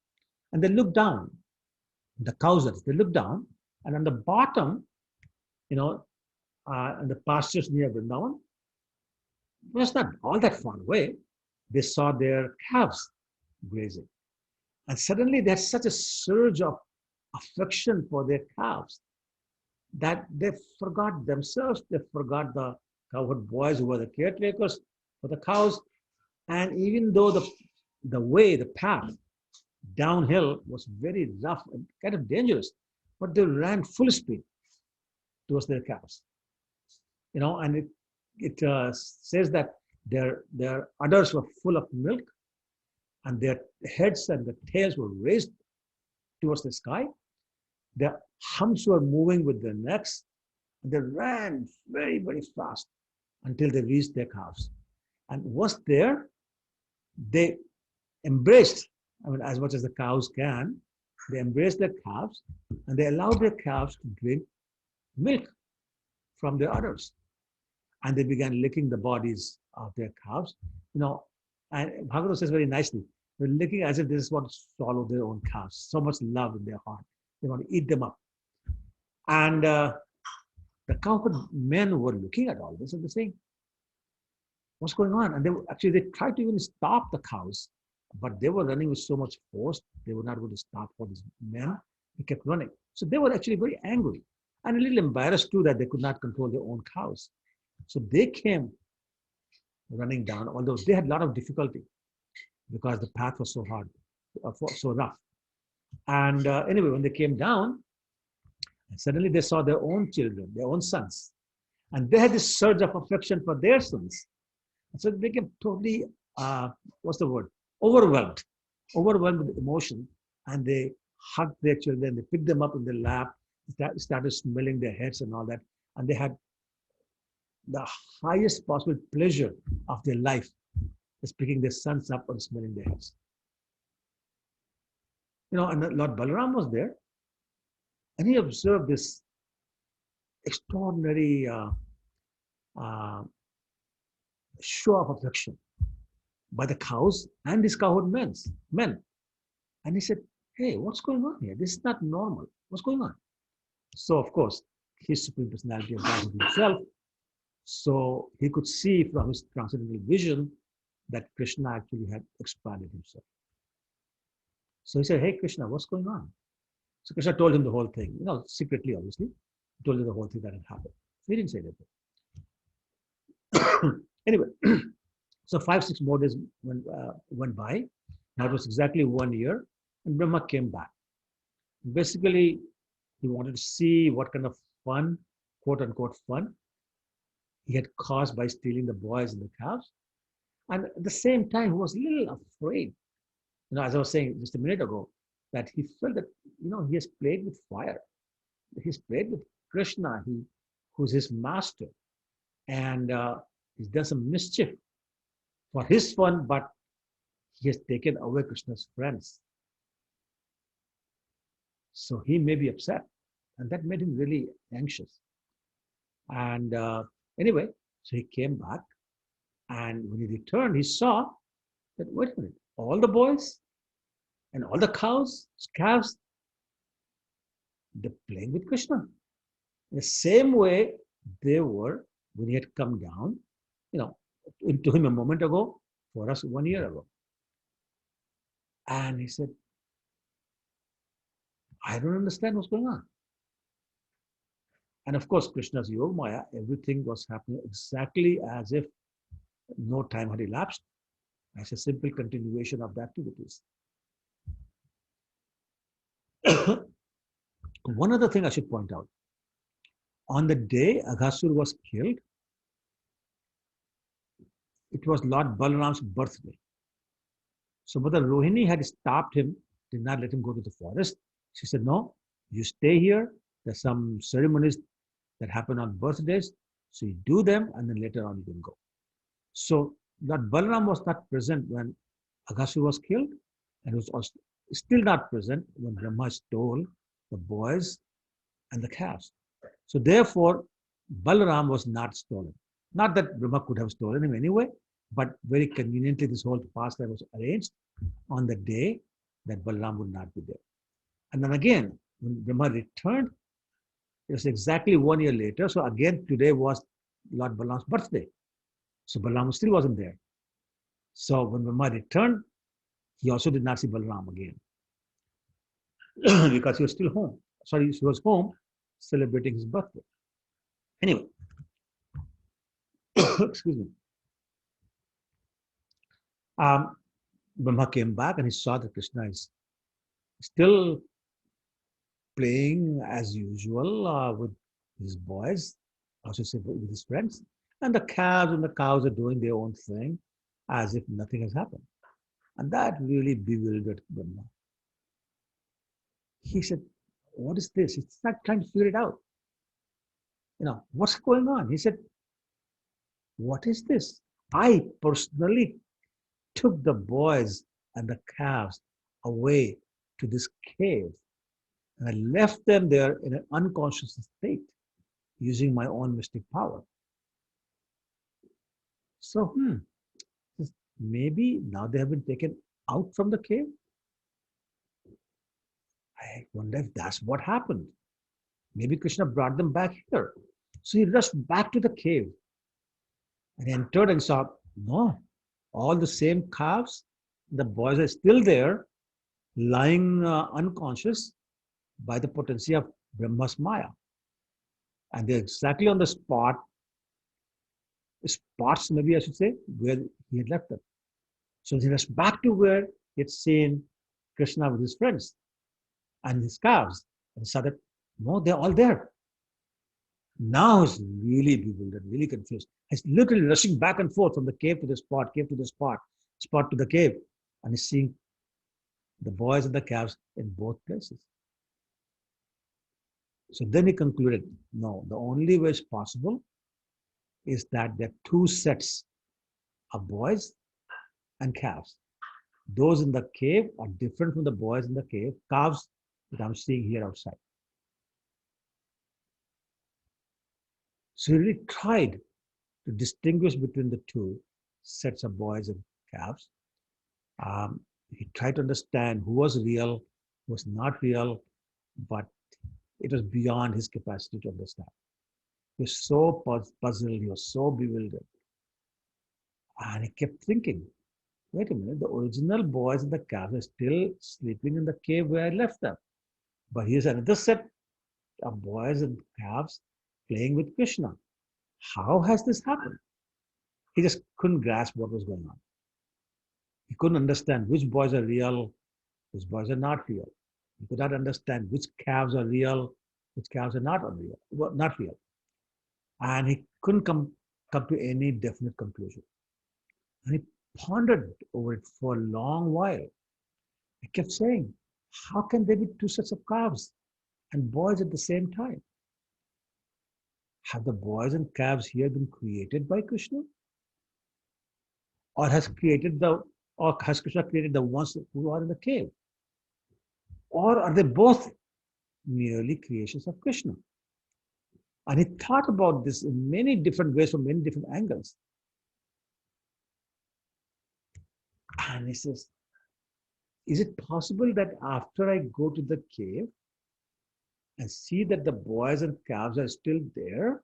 And they looked down, the cows, they looked down, and on the bottom, in the pastures near Vrindavan, it was not all that far away. They saw their calves grazing. And suddenly they had such a surge of affection for their calves that they forgot themselves. They forgot the cowherd boys who were the caretakers for the cows. And even though the path downhill was very rough and kind of dangerous, but they ran full speed towards their calves. And it says that their udders were full of milk and their heads and the tails were raised towards the sky. Their humps were moving with their necks. And they ran very, very fast until they reached their calves. And once there, they embraced, as much as the cows can, they embraced their calves and they allowed their calves to drink milk from their udders. And they began licking the bodies of their calves. And Bhagavatam says very nicely, they're licking as if they just want to swallow their own calves. So much love in their heart. They want to eat them up. And the cowherd men were looking at all this and they're saying, what's going on? And they tried to even stop the cows, but they were running with so much force, they were not able to stop all these men. They kept running. So they were actually very angry and a little embarrassed too that they could not control their own cows. So they came running down, although they had a lot of difficulty because the path was so hard, so rough. And anyway, when they came down, suddenly they saw their own children, their own sons. And they had this surge of affection for their sons. And so they became totally, overwhelmed with emotion. And they hugged their children, they picked them up in their lap, started smelling their heads and all that. And they had the highest possible pleasure of their life is picking their sons up and smelling their heads. And Lord Balaram was there, and he observed this extraordinary show of affection by the cows and these cowherd men. And he said, hey, what's going on here? This is not normal. What's going on? So, of course, his Supreme Personality advised himself. So he could see from his transcendental vision that Krishna actually had expanded himself. So he said, hey, Krishna, what's going on? So Krishna told him the whole thing, secretly, obviously. He told him the whole thing that had happened. So he didn't say anything. Anyway, so 5-6 more days went by. Now it was exactly 1 year, and Brahma came back. Basically, he wanted to see what kind of fun, quote unquote fun, he had caused by stealing the boys and the calves. And at the same time, he was a little afraid. As I was saying just a minute ago, that he felt that, he has played with fire. He's played with Krishna, who's his master. And he's done some mischief for his fun, but he has taken away Krishna's friends. So he may be upset. And that made him really anxious. And anyway, so he came back. And when he returned, he saw that, wait a minute, all the boys and all the calves, they're playing with Krishna. In the same way they were when he had come down, to him a moment ago, for us 1 year ago. And he said, I don't understand what's going on. And of course, Krishna's Yoga Maya, everything was happening exactly as if no time had elapsed, as a simple continuation of the activities. One other thing I should point out. On the day Aghasur was killed, it was Lord Balaram's birthday. So Mother Rohini had stopped him, did not let him go to the forest. She said, no, you stay here. There's some ceremonies that happen on birthdays. So you do them, and then later on you can go. So Lord Balaram was not present when Aghasur was killed, and was also still not present when Brahma stole the boys and the calves. So therefore, Balaram was not stolen. Not that Brahma could have stolen him anyway, but very conveniently this whole pastime was arranged on the day that Balaram would not be there. And then again, when Brahma returned, it was exactly 1 year later. So again, today was Lord Balaram's birthday. So Balaram still wasn't there. So when Brahma returned, he also did not see Balaram again. Because he was still home. Sorry, he was home celebrating his birthday. Anyway, excuse me. Brahma came back and he saw that Krishna is still playing as usual with his boys, also with his friends, and the calves and the cows are doing their own thing as if nothing has happened. And that really bewildered Brahma. He said, what is this? He's not trying to figure it out. What's going on? He said, what is this? I personally took the boys and the calves away to this cave, and I left them there in an unconscious state using my own mystic power. So, maybe now they have been taken out from the cave. I wonder if that's what happened. Maybe Krishna brought them back here. So he rushed back to the cave and entered and saw, no, all the same calves, the boys are still there, lying unconscious by the potency of Brahma's Maya. And they're exactly on the spots, maybe I should say, where he had left them. So he rushed back to where he had seen Krishna with his friends and his calves, and saw that, no, they're all there. Now he's really bewildered, really confused. He's literally rushing back and forth from the cave to the spot, cave to the spot, spot to the cave, and he's seeing the boys and the calves in both places. So then he concluded, no, the only way it's possible is that there are two sets of boys and calves. Those in the cave are different from the boys in the cave, calves that I'm seeing here outside. So he really tried to distinguish between the two sets of boys and calves. He tried to understand who was real, who was not real, but it was beyond his capacity to understand. He was so puzzled, he was so bewildered. And he kept thinking, wait a minute, the original boys and the calves are still sleeping in the cave where I left them. But here's another set of boys and calves playing with Krishna. How has this happened? He just couldn't grasp what was going on. He couldn't understand which boys are real, which boys are not real. He could not understand which calves are real, which calves are not real. And he couldn't come to any definite conclusion. And he pondered over it for a long while. He kept saying, how can there be two sets of calves and boys at the same time? Have the boys and calves here been created by Krishna? Or has Krishna created the ones who are in the cave? Or are they both merely creations of Krishna? And he thought about this in many different ways from many different angles. And he says, is it possible that after I go to the cave and see that the boys and calves are still there,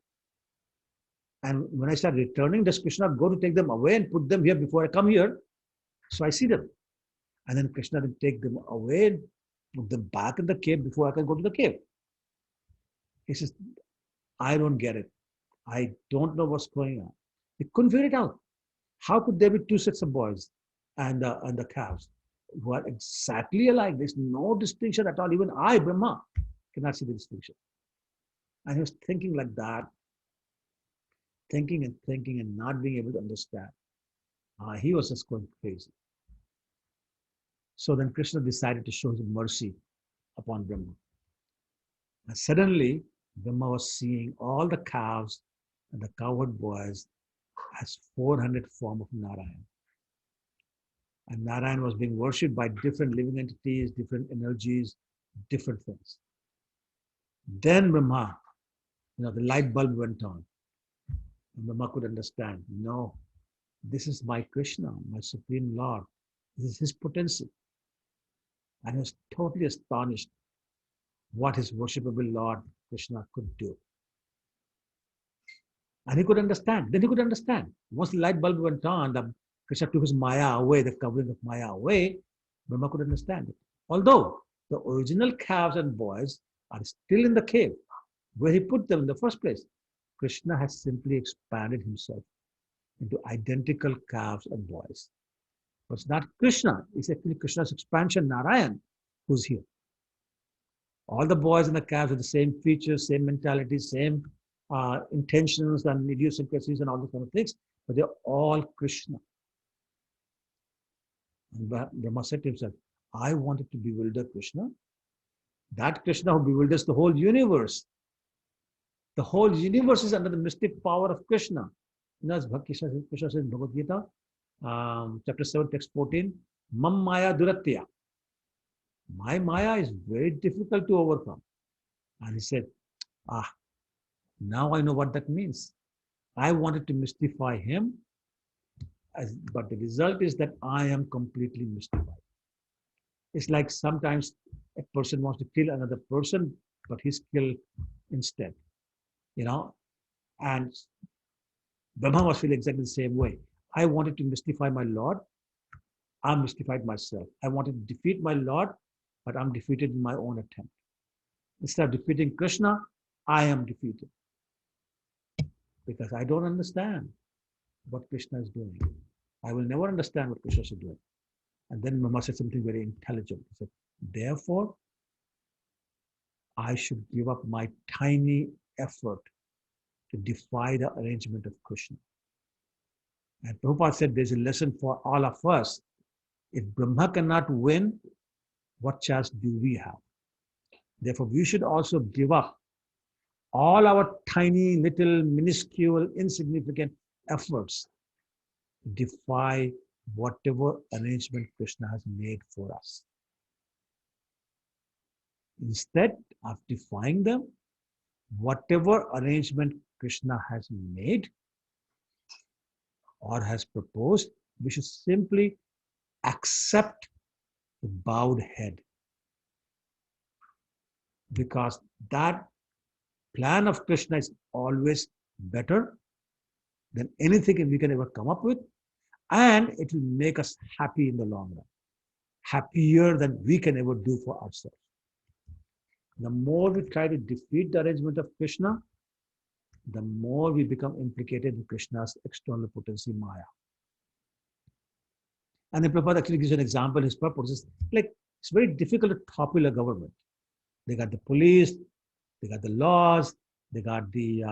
and when I start returning, does Krishna go to take them away and put them here before I come here? So I see them. And then Krishna will take them away and put them back in the cave before I can go to the cave. He says, I don't get it. I don't know what's going on. He couldn't figure it out. How could there be two sets of boys and the calves who are exactly alike? There's no distinction at all. Even I, Brahma, cannot see the distinction. And he was thinking like that, thinking and not being able to understand. He was just going crazy. So then Krishna decided to show his mercy upon Brahma. And suddenly, Brahma was seeing all the calves and the cowherd boys as 400 form of Narayan. And Narayan was being worshipped by different living entities, different energies, different things. Then Brahma, the light bulb went on. And Brahma could understand, no, this is my Krishna, my Supreme Lord. This is his potential. And he was totally astonished what his worshipable Lord Krishna could do. And he could understand. Then he could understand. Once the light bulb went on, Krishna took his Maya away, the covering of Maya away, Brahma could understand it. Although the original calves and boys are still in the cave where he put them in the first place, Krishna has simply expanded himself into identical calves and boys. But it's not Krishna, it's actually Krishna's expansion, Narayan, who's here. All the boys and the calves have the same features, same mentality, same intentions and idiosyncrasies and all those kind of things, but they're all Krishna. And Brahma said to himself, I wanted to bewilder Krishna. That Krishna who bewilders the whole universe. The whole universe is under the mystic power of Krishna. As Krishna says in Bhagavad Gita, chapter 7, text 14, Mam Maya Duratya. My Maya is very difficult to overcome. And he said, now I know what that means. I wanted to mystify him, but the result is that I am completely mystified. It's like sometimes a person wants to kill another person, but he's killed instead. And Brahma was feeling exactly the same way. I wanted to mystify my Lord. I'm mystified myself. I wanted to defeat my Lord, but I'm defeated in my own attempt. Instead of defeating Krishna, I am defeated. Because I don't understand what Krishna is doing. I will never understand what Krishna is doing. And then Brahma said something very intelligent. He said, therefore, I should give up my tiny effort to defy the arrangement of Krishna. And Prabhupada said there's a lesson for all of us. If Brahma cannot win, what chance do we have? Therefore, we should also give up all our tiny, little, minuscule, insignificant efforts defy whatever arrangement Krishna has made for us. Instead of defying them, whatever arrangement Krishna has made or has proposed, we should simply accept the bowed head, because that plan of Krishna is always better than anything we can ever come up with, and it will make us happy in the long run, happier than we can ever do for ourselves. The more we try to defeat the arrangement of Krishna, the more we become implicated in Krishna's external potency, Maya. And the Prabhupada actually gives an example. His purpose is like, it's very difficult to topple a government. They got the police, they got the laws, they got the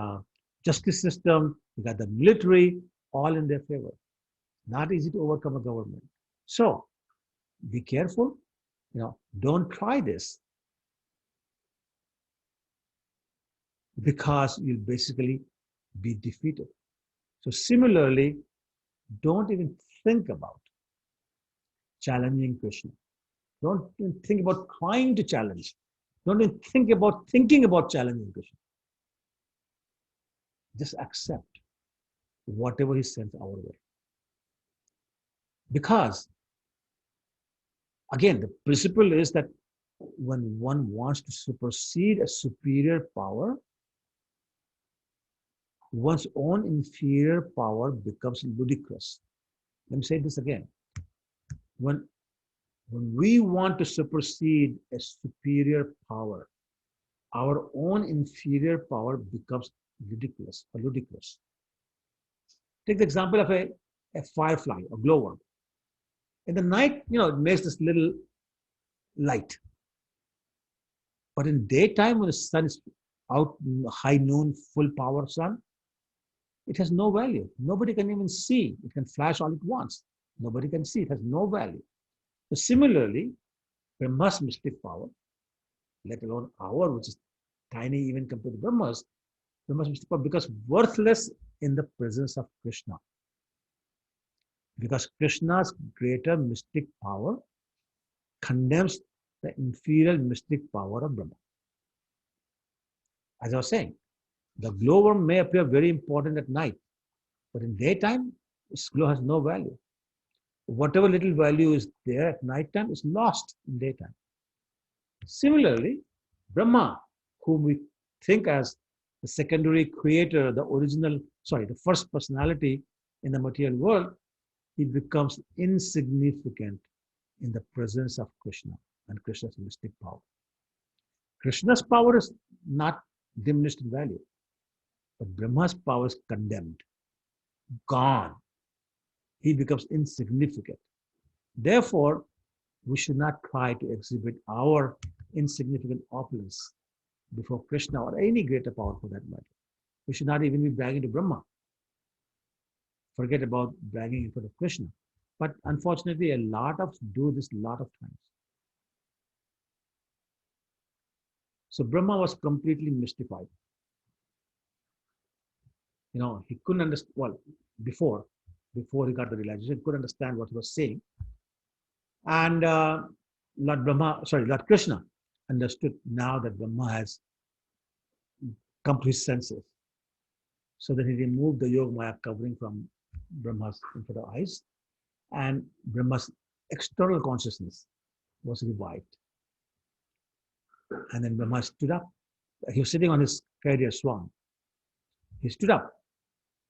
justice system, they got the military, all in their favor. Not easy to overcome a government. So be careful, don't try this, because you'll basically be defeated. So similarly, don't even think about challenging Krishna. Don't even think about trying to challenge. Don't even think about thinking about challenging Krishna. Just accept whatever he sends our way. Because, again, the principle is that when one wants to supersede a superior power, one's own inferior power becomes ludicrous. Let me say this again. When we want to supersede a superior power, our own inferior power becomes ridiculous or ludicrous. Take the example of a firefly, a glowworm. In the night, it makes this little light. But in daytime, when the sun is out, high noon, full power sun, it has no value. Nobody can even see. It can flash all it wants. Nobody can see. It has no value. So similarly, Brahma's mystic power, let alone our, which is tiny even compared to Brahma's mystic power becomes worthless in the presence of Krishna. Because Krishna's greater mystic power condemns the inferior mystic power of Brahma. As I was saying, the glowworm may appear very important at night, but in daytime, its glow has no value. Whatever little value is there at nighttime is lost in daytime. Similarly, Brahma, whom we think as the secondary creator, the first personality in the material world, he becomes insignificant in the presence of Krishna and Krishna's mystic power. Krishna's power is not diminished in value, but Brahma's power is condemned, gone. He becomes insignificant. Therefore, we should not try to exhibit our insignificant opulence before Krishna or any greater power for that matter. We should not even be bragging to Brahma. Forget about bragging in front of Krishna. But unfortunately, a lot of us do this a lot of times. So Brahma was completely mystified. He couldn't understand, well, before he got the realization, he couldn't understand what he was saying. And Lord Krishna understood now that Brahma has come to his senses. So then he removed the Yoga Maya covering from Brahma's infra eyes, and Brahma's external consciousness was revived. And then Brahma stood up. He was sitting on his carrier swan. He stood up,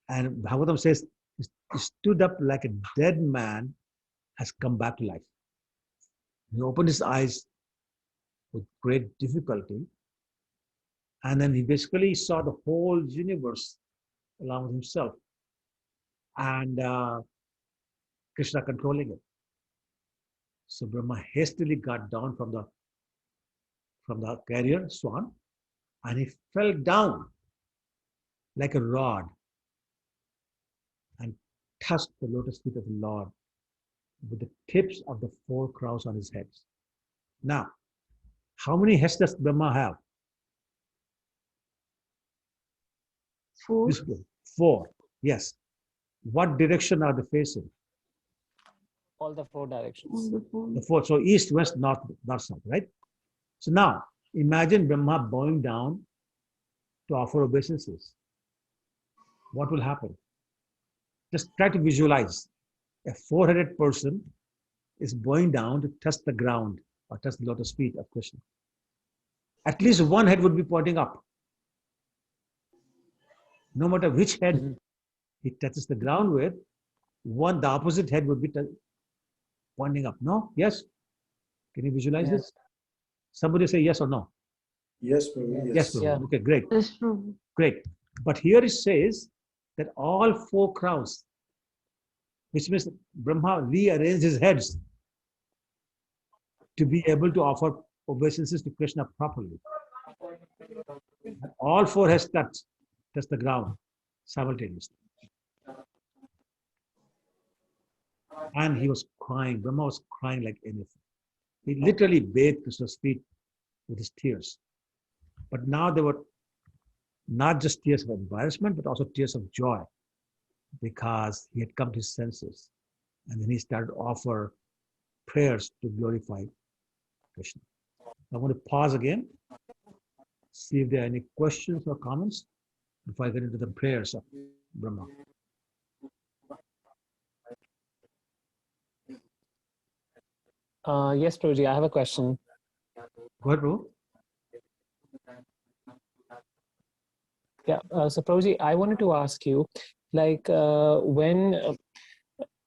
and Bhagavatam says he stood up like a dead man has come back to life. He opened his eyes with great difficulty, and then he basically saw the whole universe along with himself, and Krishna controlling it. So Brahma hastily got down from the carrier swan, and he fell down like a rod and touched the lotus feet of the Lord with the tips of the 4 crowns on his head. Now, how many heads does Brahma have? Four. This way. 4. Yes. What direction are they facing? All the four directions. The 4. So east, west, north, south, right? So now, imagine Brahma bowing down to offer obeisances. What will happen? Just try to visualize. A 4-headed person is bowing down to touch the ground or touch the lotus feet of Krishna. At least one head would be pointing up. No matter which head he touches the ground with, the opposite head would be pointing up. No? Yes? Can you visualize this? Somebody say yes or no. Yes, Prabhu. Yes, Prabhu. Yeah. Okay, great. Yes, Prabhu. Great. But here it says that all 4 crowns, which means Brahma rearranged his heads to be able to offer obeisances to Krishna properly. And all 4 heads touched the ground simultaneously. And he was crying. Brahma was crying like anything. He literally bathed Krishna's feet with his tears. But now they were not just tears of embarrassment, but also tears of joy, because he had come to his senses. And then he started to offer prayers to glorify Krishna. I want to pause again, see if there are any questions or comments before I get into the prayers of Brahma. Yes, Prabhuji, I have a question. Go ahead, Prabhu. Yeah, so Prabhuji, I wanted to ask you, like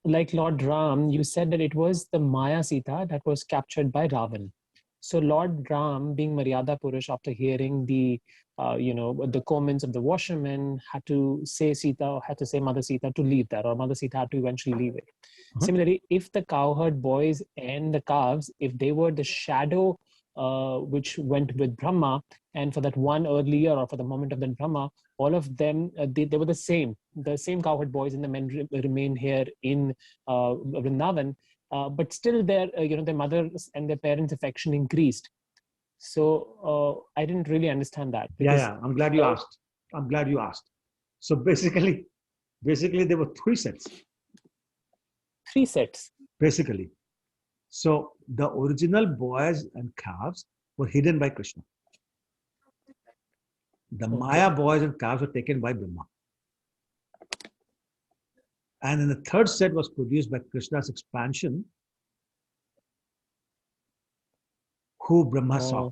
like Lord Ram, you said that it was the Maya Sita that was captured by Ravan. So Lord Ram, being Maryada Purush, after hearing the the comments of the washermen, had to say Mother Sita to leave that, or Mother Sita had to eventually leave it. Similarly, if the cowherd boys and the calves, if they were the shadow which went with Brahma, and for that one earlier, or for the moment of the Brahma, all of them, they were the same cowherd boys and the men remain here in Vrindavan, but still their mothers and their parents' affection increased. So I didn't really understand that. Yeah, I'm glad you asked. So basically there were 3 sets. 3 sets. Basically. So the original boys and calves were hidden by Krishna. The Maya boys and calves were taken by Brahma. And then the 3rd set was produced by Krishna's expansion, who Brahma saw.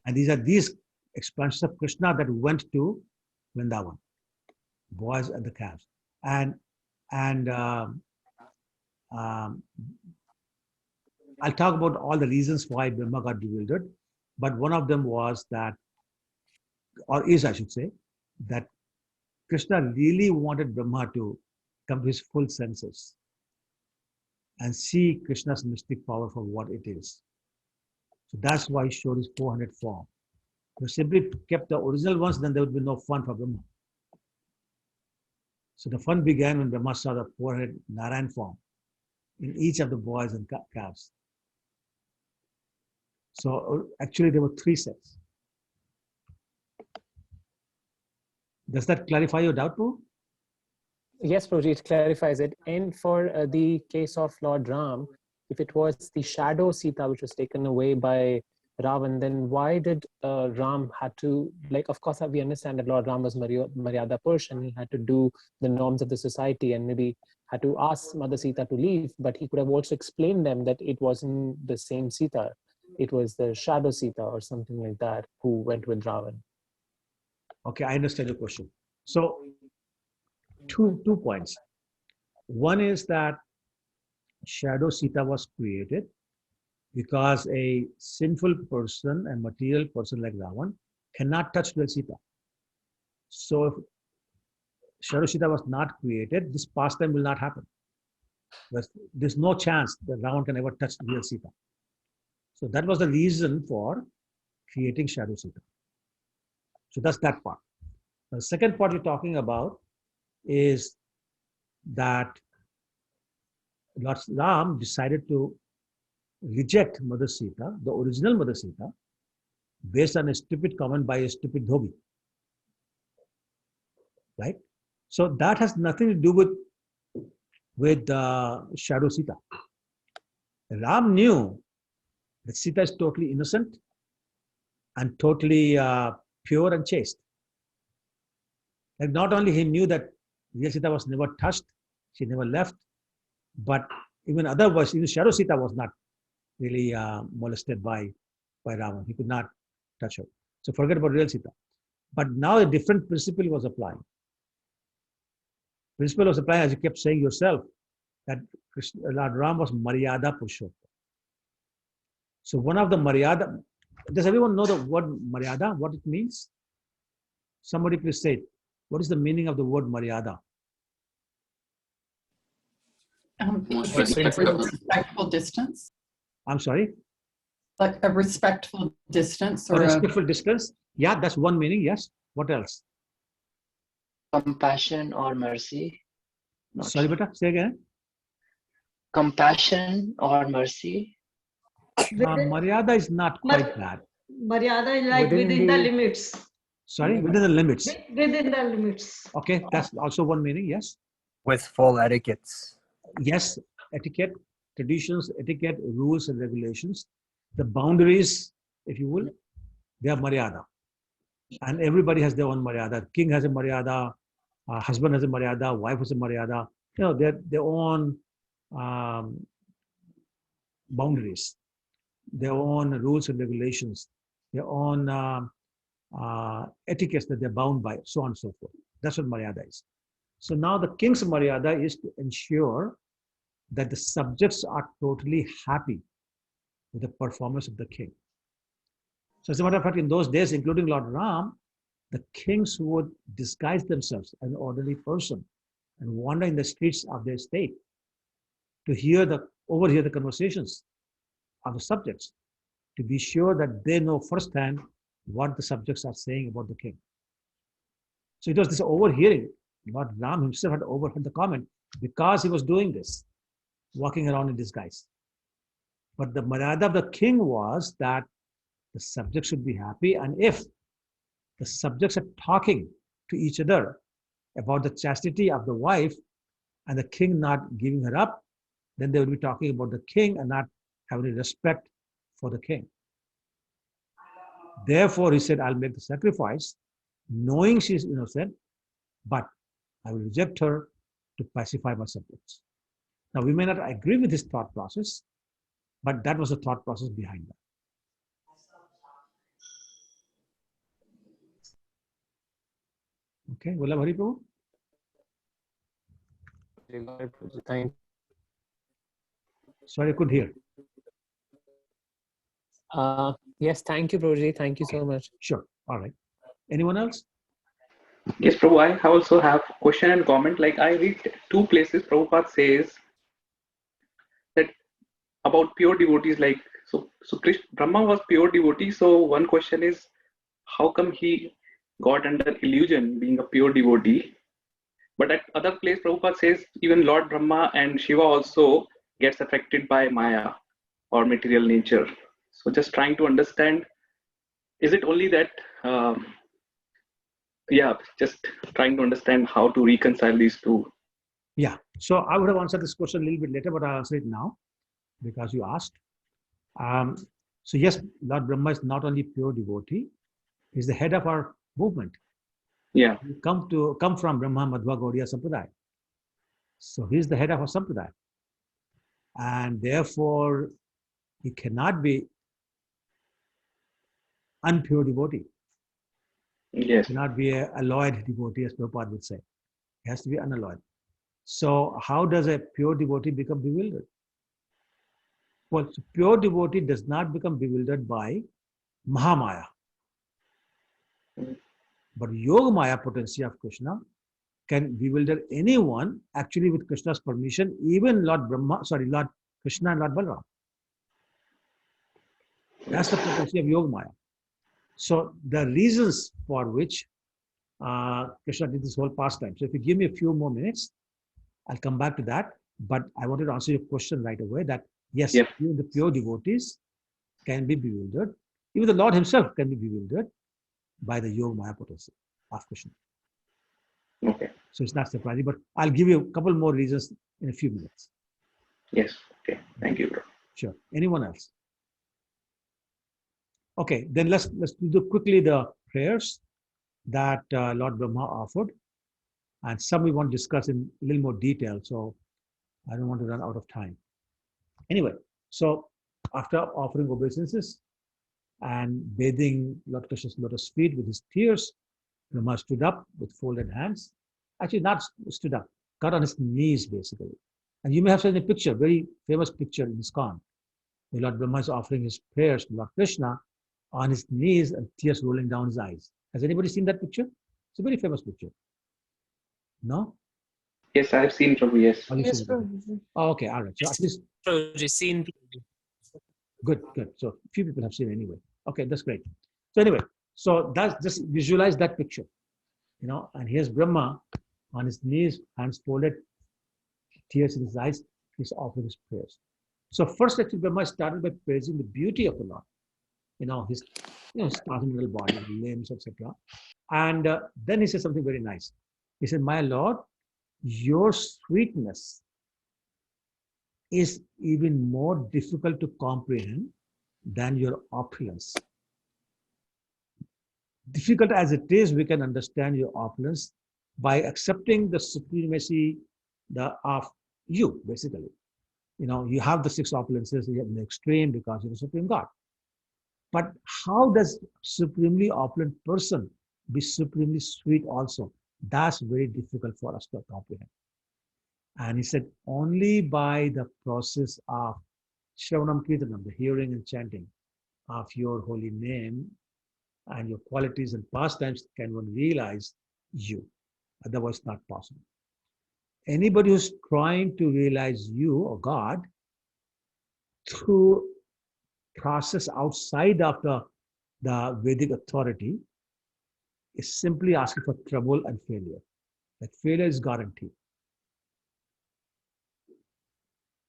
And these expansions of Krishna that went to Vrindavan, boys and the calves. And I'll talk about all the reasons why Brahma got bewildered, but one of them was that, or is I should say, that Krishna really wanted Brahma to come to his full senses and see Krishna's mystic power for what it is. So that's why he showed his 400 form. If he simply kept the original ones, then there would be no fun for Brahma. So the fun began when Brahma saw the 400 Narayan form in each of the boys and calves. So actually there were 3 sets. Does that clarify your doubt, Prabhu? Yes, Prabhuji, it clarifies it. And for the case of Lord Ram, if it was the shadow Sita which was taken away by Ravan, then why did Ram had to, like, of course, we understand that Lord Ram was Maryada Purush and he had to do the norms of the society and maybe had to ask Mother Sita to leave, but he could have also explained them that it wasn't the same Sita. It was the shadow Sita or something like that who went with Ravan. Okay, I understand your question. So, two points. One is that shadow Sita was created because a sinful person, a material person like Ravan, cannot touch real Sita. So, if shadow Sita was not created, this pastime will not happen. There's no chance that Ravan can ever touch real Sita. So that was the reason for creating shadow Sita. So that's that part. The second part you're talking about is that Lord Ram decided to reject Mother Sita, the original Mother Sita, based on a stupid comment by a stupid dhobi. right? So that has nothing to do with Shadow Sita. Ram knew that Sita is totally innocent and totally pure and chaste. Like not only he knew that real Sita was never touched, she never left, but even otherwise, even Shadow Sita was not really molested by Rama. He could not touch her. So forget about real Sita. But now a different principle was applying. Principle was applying, as you kept saying yourself, that Lord Ram was Maryada Purushottam. So one of the Maryada, does everyone know the word Maryada, what it means? Somebody please say it. What is the meaning of the word Maryada? Respectful distance. I'm sorry? Like a respectful distance or a respectful distance? Yeah, that's one meaning, yes. What else? Compassion or mercy. Not Sorry, sure. beta, say again. Compassion or mercy. Maryada is not quite that. Maryada is like within the limits. Sorry, within the limits. Within the limits. Okay, that's also one meaning, yes. With full etiquettes. Yes, etiquette, traditions, etiquette, rules and regulations. The boundaries, if you will, they are Maryada. And everybody has their own Maryada. King has a Maryada, husband has a Maryada, wife has a Maryada. You know, their own boundaries, their own rules and regulations, their own etiquettes that they're bound by, so on and so forth. That's what Maryada is. So now the king's Maryada is to ensure that the subjects are totally happy with the performance of the king. So as a matter of fact, in those days, including Lord Ram, the kings would disguise themselves as an ordinary person and wander in the streets of their state to overhear the conversations of the subjects, to be sure that they know firsthand what the subjects are saying about the king. So it was this overhearing. Lord Ram himself had overheard the comment because he was doing this, walking around in disguise. But the Maryada of the king was that the subjects should be happy, and if the subjects are talking to each other about the chastity of the wife and the king not giving her up, then they will be talking about the king and not having any respect for the king. Therefore, he said, I'll make the sacrifice, knowing she is innocent, but I will reject her to pacify my subjects. Now, we may not agree with his thought process, but that was the thought process behind that. Okay, Valla Hari Prabhu? Sorry, I couldn't hear. Yes, thank you, Prabhuji. Thank you so much. Sure. All right. Anyone else? Yes, Prabhu, I also have question and comment. Like I read two places Prabhupada says that about pure devotees, like so Krishna, Brahma was pure devotee. So one question is, how come he got under illusion being a pure devotee? But at other place, Prabhupada says even Lord Brahma and Shiva also gets affected by Maya or material nature. So just trying to understand, is it only that, just trying to understand how to reconcile these two. Yeah, so I would have answered this question a little bit later, but I'll answer it now because you asked. So yes, Lord Brahma is not only pure devotee, he's the head of our movement. Yeah. We come from Brahma Madhva Gaudiya Sampradaya. So he's the head of our Sampradaya. And therefore, he cannot be unpure devotee. Yes. He cannot be a alloyed devotee, as Prabhupada would say. He has to be unalloyed. So how does a pure devotee become bewildered? Well, pure devotee does not become bewildered by Mahamaya. But Yoga Maya potency of Krishna can bewilder anyone actually with Krishna's permission, even Lord Krishna and Lord Balaram. That's the potency of Yoga Maya. So the reasons for which Krishna did this whole pastime. So if you give me a few more minutes, I'll come back to that. But I wanted to answer your question right away that yes, even the pure devotees can be bewildered. Even the Lord himself can be bewildered by the Yoga Maya potency of Krishna. Okay. So it's not surprising, but I'll give you a couple more reasons in a few minutes. Yes. Okay. Thank you, bro. Sure. Anyone else? Okay, then let's do quickly the prayers that Lord Brahma offered, and some we want to discuss in a little more detail. So I don't want to run out of time. Anyway, so after offering obeisances and bathing Lord Krishna's lotus feet with his tears, Brahma stood up with folded hands. Actually, not stood up, got on his knees basically. And you may have seen a picture, very famous picture in ISKCON. The Lord Brahma is offering his prayers to Lord Krishna on his knees and tears rolling down his eyes. Has anybody seen that picture? It's a very famous picture. No? Yes, I've seen Prabhu. Yes. Oh, you've Yes, seen it. Prabhuji. Oh, okay, all right. So at least Seen. good. So a few people have seen it anyway. Okay, that's great. So anyway, so that's just visualize that picture, and here's Brahma on his knees, hands folded, tears in his eyes, he's offering his prayers. So first, actually, Brahma started by praising the beauty of the Lord. His, starting little body, limbs, etc. And then he said something very nice. He said, "My Lord, your sweetness is even more difficult to comprehend than your opulence. Difficult as it is, we can understand your opulence by accepting the supremacy of you, basically. You have the six opulences, you have the extreme because you're the supreme God. But how does supremely opulent person be supremely sweet also? That's very difficult for us to comprehend." And he said, only by the process of Shravanam Kirtanam, the hearing and chanting of your holy name and your qualities and pastimes can one realize you. Otherwise, not possible. Anybody who's trying to realize you or God through process outside of the Vedic authority is simply asking for trouble and failure. That failure is guaranteed.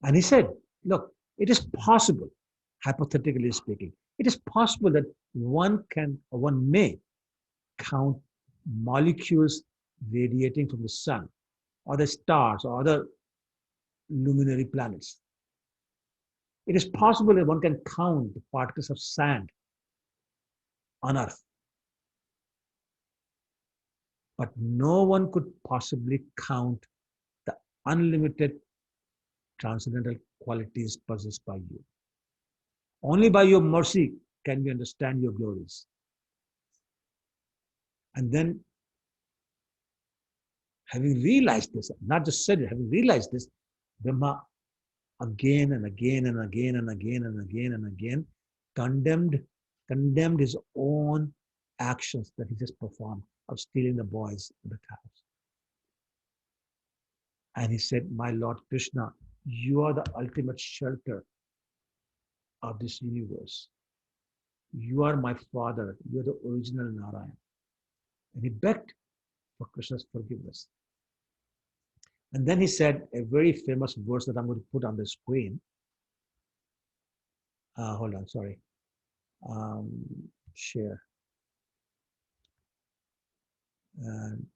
And he said, look, it is possible, hypothetically speaking, it is possible that one may count molecules radiating from the sun or the stars or other luminary planets. It is possible that one can count the particles of sand on Earth. But no one could possibly count the unlimited transcendental qualities possessed by you. Only by your mercy can we understand your glories. And then, having realized this, not just said it, having realized this, Brahma again and again and again and again and again and again condemned his own actions that he just performed of stealing the boys and the cows. And he said, my Lord Krishna, you are the ultimate shelter of this universe. You are my father. You are the original Narayan. And he begged for Krishna's forgiveness. And then he said a very famous verse that I'm going to put on the screen. Hold on, sorry. Share. And,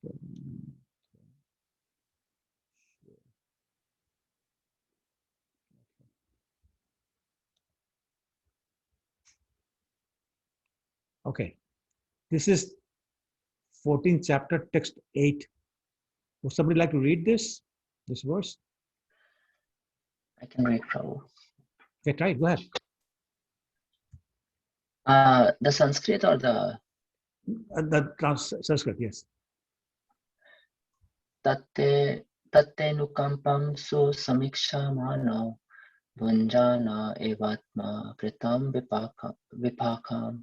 okay, this is 14th chapter, text 8. Would somebody like to read this verse? I can read, Prabhu. Okay, try it. Go ahead. The Sanskrit or the Sanskrit, yes. Tatte nukampam su samikshamano Vanjana evatma kritam vipakam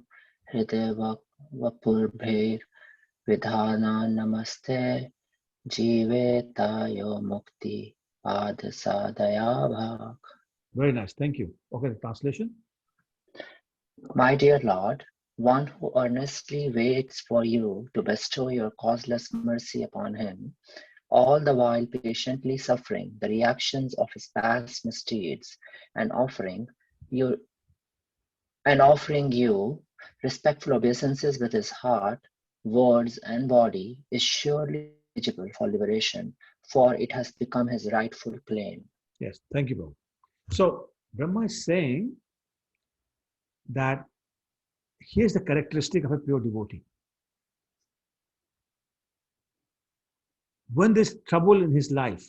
hrideva vapurbher vidhana namaste jivetayo mukti padasadaya bhak. Very nice, thank you. Okay, the translation. My dear Lord, one who earnestly waits for you to bestow your causeless mercy upon him, all the while patiently suffering the reactions of his past misdeeds and offering you respectful obeisances with his heart, words, and body is surely eligible for liberation, for it has become his rightful claim. Yes, thank you, Babu. So Brahma is saying that here's the characteristic of a pure devotee. When there's trouble in his life,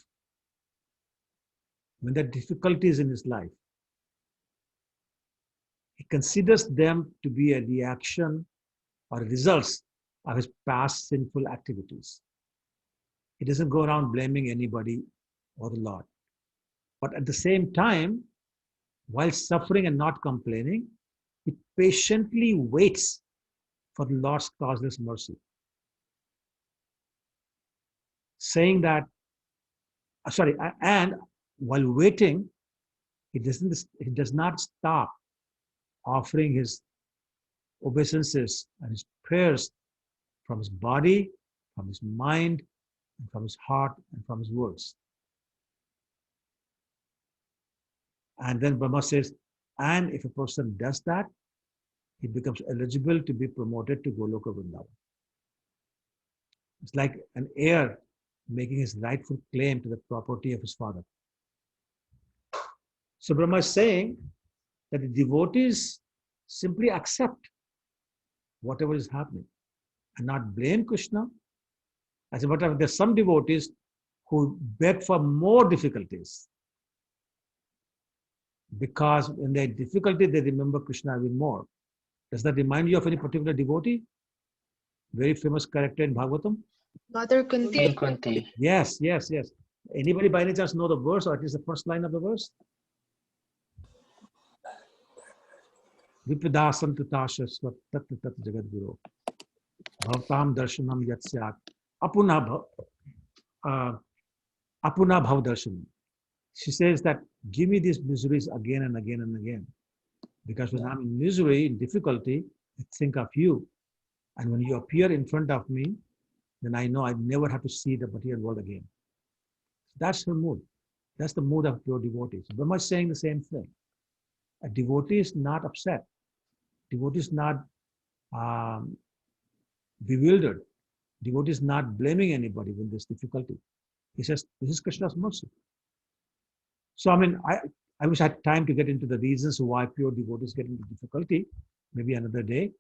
when there are difficulties in his life, he considers them to be a reaction or results of his past sinful activities. He doesn't go around blaming anybody or the Lord. But at the same time, while suffering and not complaining, he patiently waits for the Lord's causeless mercy. Saying that, and while waiting, he does not stop offering his obeisances and his prayers from his body, from his mind, and from his heart, and from his words. And then Brahma says, and if a person does that, he becomes eligible to be promoted to Goloka Vrindavan. It's like an heir making his rightful claim to the property of his father. So Brahma is saying that the devotees simply accept whatever is happening and not blame Krishna. As a matter of fact, there's some devotees who beg for more difficulties because when they have difficulty, they remember Krishna even more. Does that remind you of any particular devotee? Very famous character in Bhagavatam? Mother Kunti. Yes. Anybody by any chance know the verse, or at least the first line of the verse? Vipidasam tutashasva tat jagadguru bhavtam darshanam yatsyak apuna bhav darshanam. She says that give me these miseries again and again and again. Because when I'm in misery, in difficulty, I think of you. And when you appear in front of me, then I know I never have to see the material world again. That's her mood. That's the mood of pure devotees. Brahma is saying the same thing. A devotee is not upset. Devotee is not bewildered. Devotee is not blaming anybody when there's difficulty. He says, this is Krishna's mercy. So, I mean, I wish I had time to get into the reasons why pure devotees get into difficulty, maybe another day.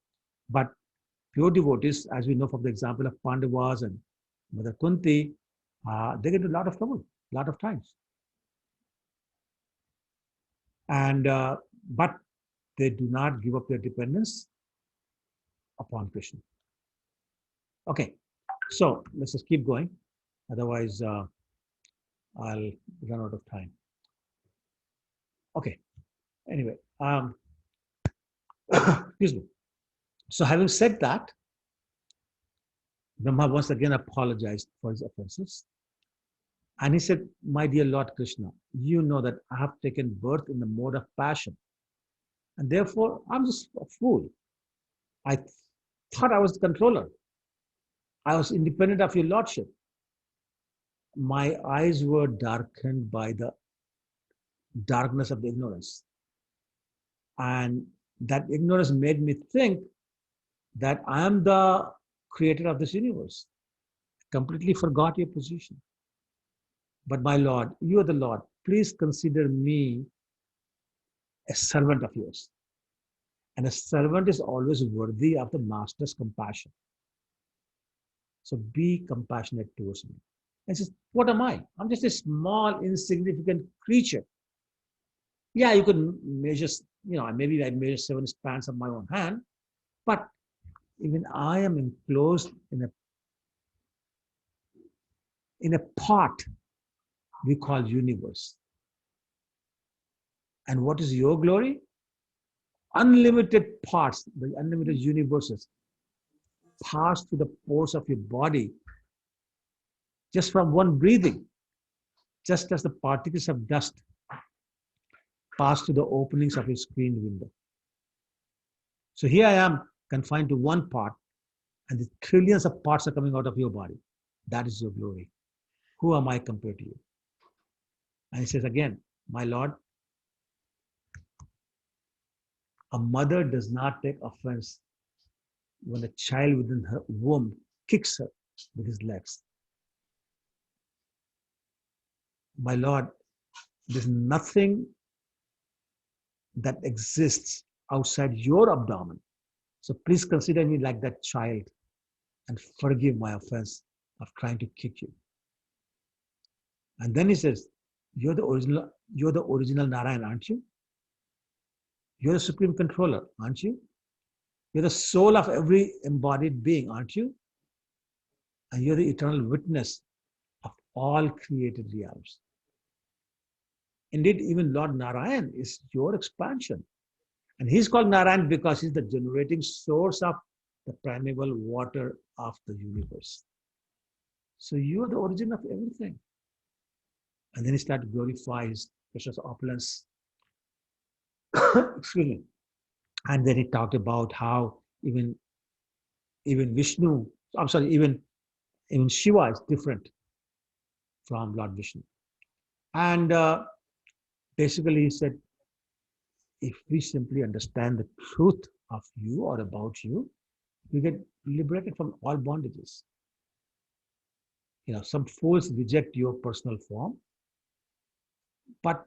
But pure devotees, as we know from the example of Pandavas and Mother Kunti, they get into a lot of trouble, a lot of times. And but they do not give up their dependence upon Krishna. Okay, so let's just keep going. Otherwise, I'll run out of time. Okay, anyway, excuse me. So having said that, Brahma once again apologized for his offenses. And he said, my dear Lord Krishna, you know that I have taken birth in the mode of passion. And therefore, I'm just a fool. I thought I was the controller. I was independent of your lordship. My eyes were darkened by the darkness of the ignorance. And that ignorance made me think that I am the creator of this universe. Completely forgot your position. But my Lord, you are the Lord. Please consider me a servant of yours. And a servant is always worthy of the master's compassion. So be compassionate towards me. And says, what am I? I'm just a small, insignificant creature. Yeah, you could measure, maybe I measure 7 spans of my own hand, but even I am enclosed in a pot we call universe. And what is your glory? Unlimited parts, the unlimited universes pass through the pores of your body just from one breathing, just as the particles of dust pass through the openings of your screen window. So here I am confined to one part, and the trillions of parts are coming out of your body. That is your glory. Who am I compared to you? And he says again, my Lord, a mother does not take offense when a child within her womb kicks her with his legs. my Lord, there's nothing that exists outside your abdomen. So please consider me like that child and forgive my offense of trying to kick you. And then he says, you're the original Narayan, aren't you? You're the supreme controller, aren't you? You're the soul of every embodied being, aren't you? And you're the eternal witness of all created realms. Indeed, even Lord Narayan is your expansion. And he's called Narayan because he's the generating source of the primeval water of the universe. So you are the origin of everything. And then he started to glorify his precious opulence. Excuse me. And then he talked about how even Vishnu, I'm sorry, even Shiva is different from Lord Vishnu. And basically he said, if we simply understand the truth of you or about you, we get liberated from all bondages. You know, some fools reject your personal form, but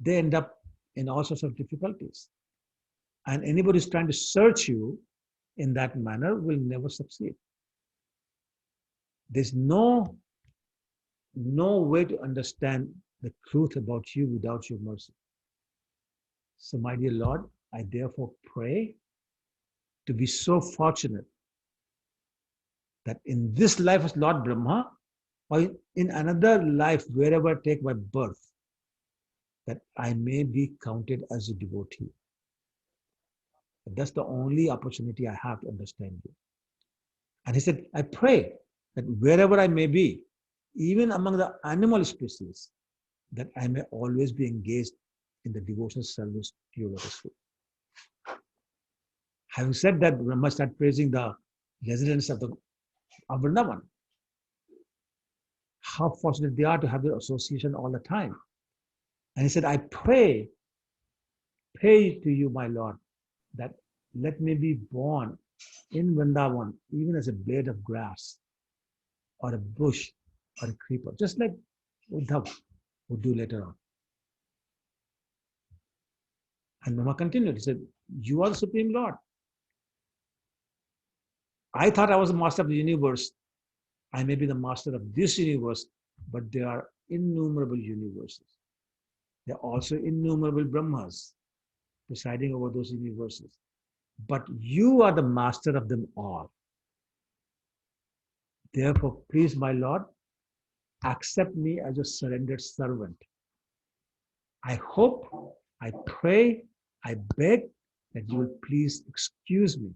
they end up in all sorts of difficulties. And anybody who's trying to search you in that manner will never succeed. There's no way to understand the truth about you without your mercy. So, my dear Lord, I therefore pray to be so fortunate that in this life as Lord Brahma, or in another life, wherever I take my birth, that I may be counted as a devotee. That's the only opportunity I have to understand you. And he said, I pray that wherever I may be, even among the animal species, that I may always be engaged in the devotional service to your lotus feet. Having said that, Brahma started praising the residents of Vrindavan. How fortunate they are to have the association all the time. And he said, I pray to you, my Lord, that let me be born in Vrindavan, even as a blade of grass, or a bush, or a creeper, just like Uddhav would do later on. And Brahma continued, he said, you are the Supreme Lord. I thought I was the master of the universe. I may be the master of this universe, but there are innumerable universes. There are also innumerable Brahmas presiding over those universes. But you are the master of them all. Therefore, please, my Lord, accept me as a surrendered servant. I hope, I pray, I beg that you will please excuse me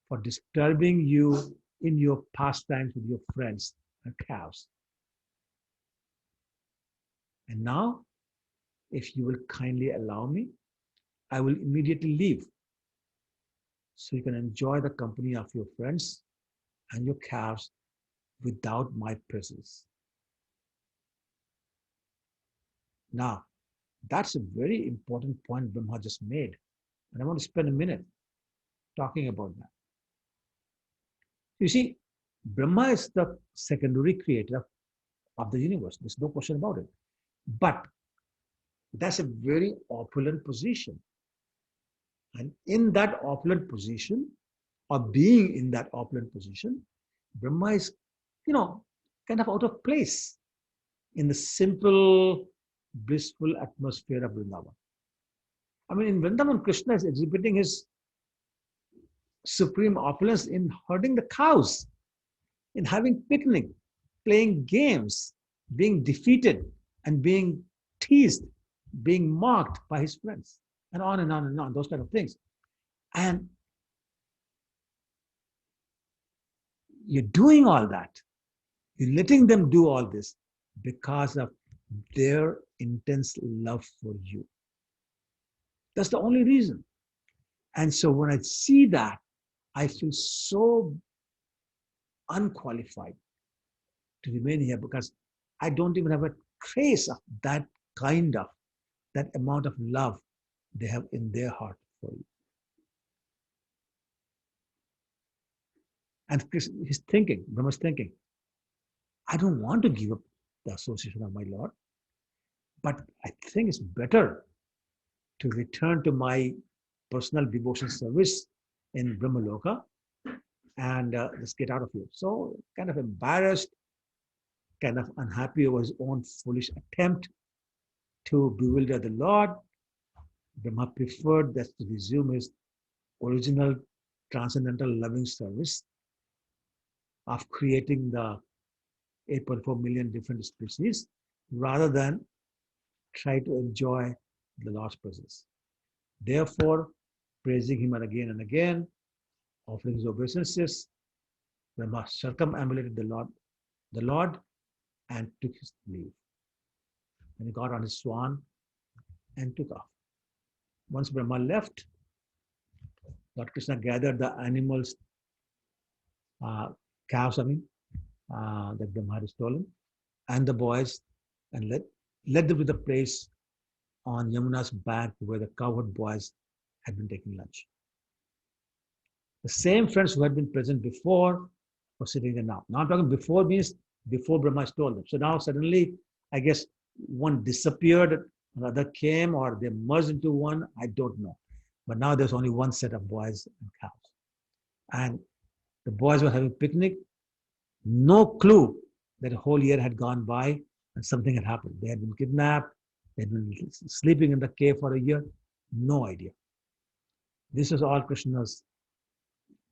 for disturbing you in your pastimes with your friends and calves. And now, if you will kindly allow me, I will immediately leave so you can enjoy the company of your friends and your calves without my presence. Now, that's a very important point Brahma just made. And I want to spend a minute talking about that. You see, Brahma is the secondary creator of the universe. There's no question about it. But that's a very opulent position. And in that opulent position, or being in that opulent position, Brahma is, kind of out of place in the simple, blissful atmosphere of Vrindavan. I mean, in Vrindavan, Krishna is exhibiting his supreme opulence in herding the cows, in having picnic, playing games, being defeated and being teased, being mocked by his friends, and on and on and on, those kind of things. And you're doing all that. You're letting them do all this because of their intense love for you. That's the only reason. And so when I see that, I feel so unqualified to remain here because I don't even have a trace of that amount of love they have in their heart for you. And he's thinking, Brahma's thinking, I don't want to give up the association of my Lord. But I think it's better to return to my personal devotion service in Brahmaloka and just get out of here. So kind of embarrassed, kind of unhappy over his own foolish attempt to bewilder the Lord. Brahma preferred that to resume his original transcendental loving service of creating the 8.4 million different species rather than try to enjoy the Lord's presence. Therefore, praising him again and again, offering his obeisances, Brahma circumambulated the Lord and took his leave. And he got on his swan and took off. Once Brahma left, Lord Krishna gathered the animals, calves, that Brahma had stolen, and the boys, and led them to the place on Yamuna's bank where the cowherd boys had been taking lunch. The same friends who had been present before were sitting there now. Now I'm talking before means before Brahma stole them. So now suddenly, I guess one disappeared, another came, or they merged into one. I don't know. But now there's only one set of boys and cows. And the boys were having a picnic. No clue that a whole year had gone by and something had happened. They had been kidnapped. They had been sleeping in the cave for a year. No idea. This was all Krishna's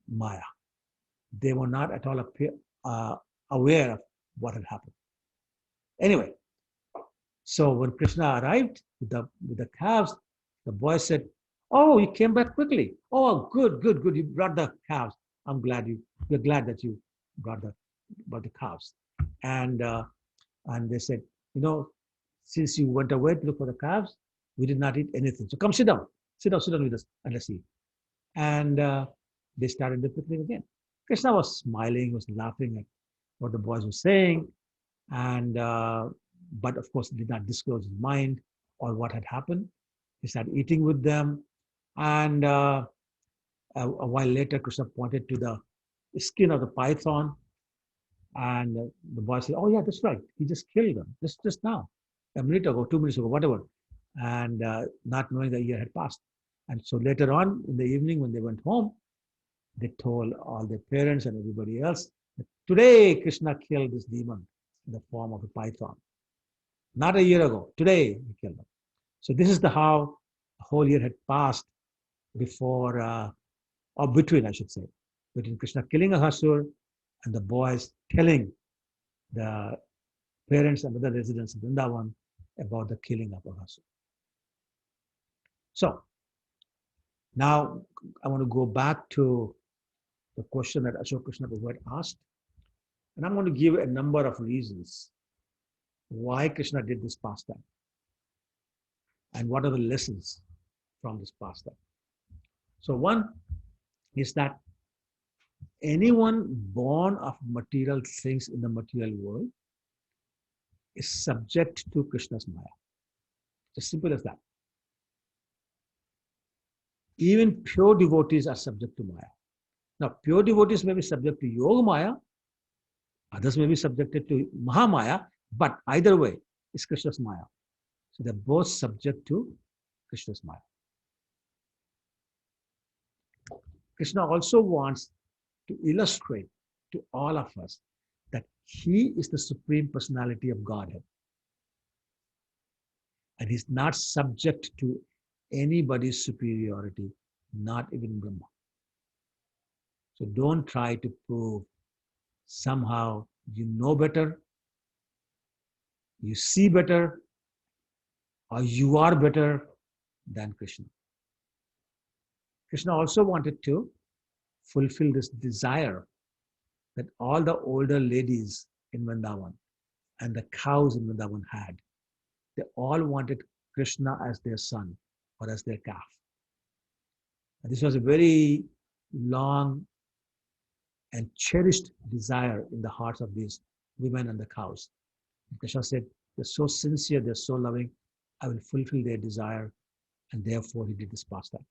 Maya. They were not at all aware of what had happened. Anyway, so when Krishna arrived with the calves, the boy said, "Oh, you came back quickly. Oh, good. You brought the calves. We're glad that you brought the calves." And they said, since you went away to look for the calves, we did not eat anything. So come sit down with us and let's eat. And they started the picnic again. Krishna was smiling, was laughing at what the boys were saying, and but of course did not disclose his mind or what had happened. He started eating with them, and a while later, Krishna pointed to the skin of the python, and the boy said, "Oh yeah, that's right. He just killed them just now, a minute ago, 2 minutes ago, whatever," and not knowing the year had passed. And so later on in the evening, when they went home, they told all their parents and everybody else that today Krishna killed this demon in the form of a python. Not a year ago. Today he killed them. So this is how the whole year had passed before, or between, I should say, between Krishna killing Ahasur and the boys telling the parents and other residents of Vrindavan about the killing of Ahasur. So now I want to go back to the question that Ashok Krishna Prabhu had asked. And I'm going to give a number of reasons why Krishna did this pastime and what are the lessons from this pastime. So one is that anyone born of material things in the material world is subject to Krishna's Maya. It's as simple as that. Even pure devotees are subject to Maya. Now, pure devotees may be subject to Yoga Maya, others may be subjected to Mahamaya, but either way, it's Krishna's Maya. So they're both subject to Krishna's Maya. Krishna also wants to illustrate to all of us that he is the Supreme Personality of Godhead. And he's not subject to anybody's superiority, not even Brahma. So don't try to prove somehow you know better, you see better, or you are better than Krishna. Krishna also wanted to fulfill this desire that all the older ladies in Vrindavan and the cows in Vrindavan had. They all wanted Krishna as their son or as their calf. And this was a very long and cherished desire in the hearts of these women and the cows. And Krishna said, they're so sincere, they're so loving, I will fulfill their desire. And therefore he did this pastime,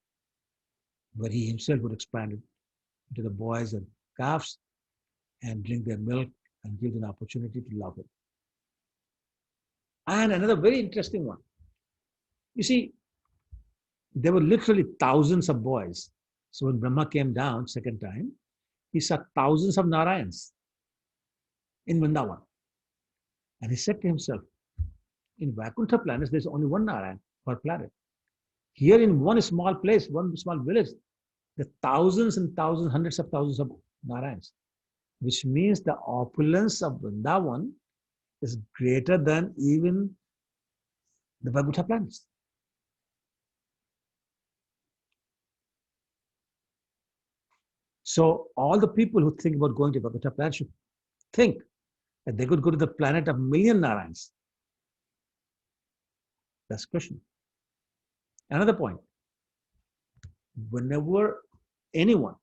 where he himself would expand it into the boys and calves and drink their milk and give them an opportunity to love him. And another very interesting one. You see, there were literally thousands of boys. So when Brahma came down second time, he saw thousands of Narayans in Vrindavan. And he said to himself, in Vaikuntha planets, there's only one Narayan per planet. Here in one small place, one small village, there are thousands and thousands, hundreds of thousands of Narayans, which means the opulence of Vrindavan is greater than even the Vaikuntha planets. So all the people who think about going to Vaikuntha planet should think that they could go to the planet of million Narayans. That's Krishna. Another point. Whenever anyone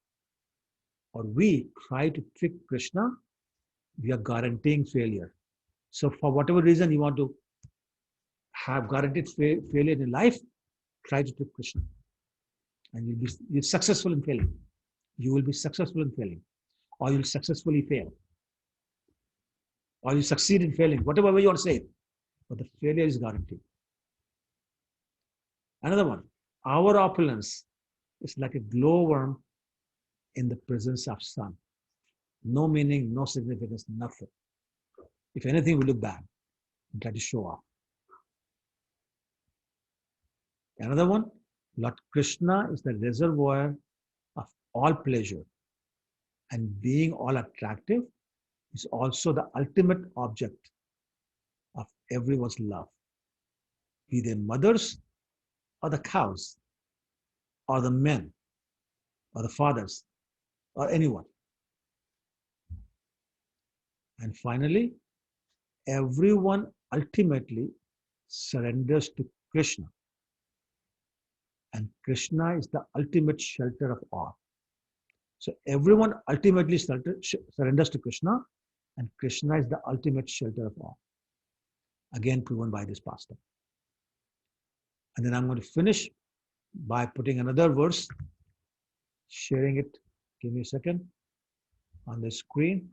or we try to trick Krishna, we are guaranteeing failure. So for whatever reason you want to have guaranteed failure in life, try to trick Krishna. And you'll be successful in failing. You will be successful in failing. Or you'll successfully fail. Or you succeed in failing, whatever way you want to say it. But the failure is guaranteed. Another one, our opulence is like a glowworm in the presence of sun. No meaning, no significance, nothing. If anything, we look bad and try to show off. Another one, Lord Krishna is the reservoir of all pleasure. And being all attractive is also the ultimate object of everyone's love. Be they mothers or the cows or the men or the fathers or anyone. And finally, everyone ultimately surrenders to Krishna. And Krishna is the ultimate shelter of all. So everyone ultimately surrenders to Krishna, and Krishna is the ultimate shelter of all. Again, proven by this pastor. And then I'm going to finish by putting another verse, sharing it. Give me a second on the screen.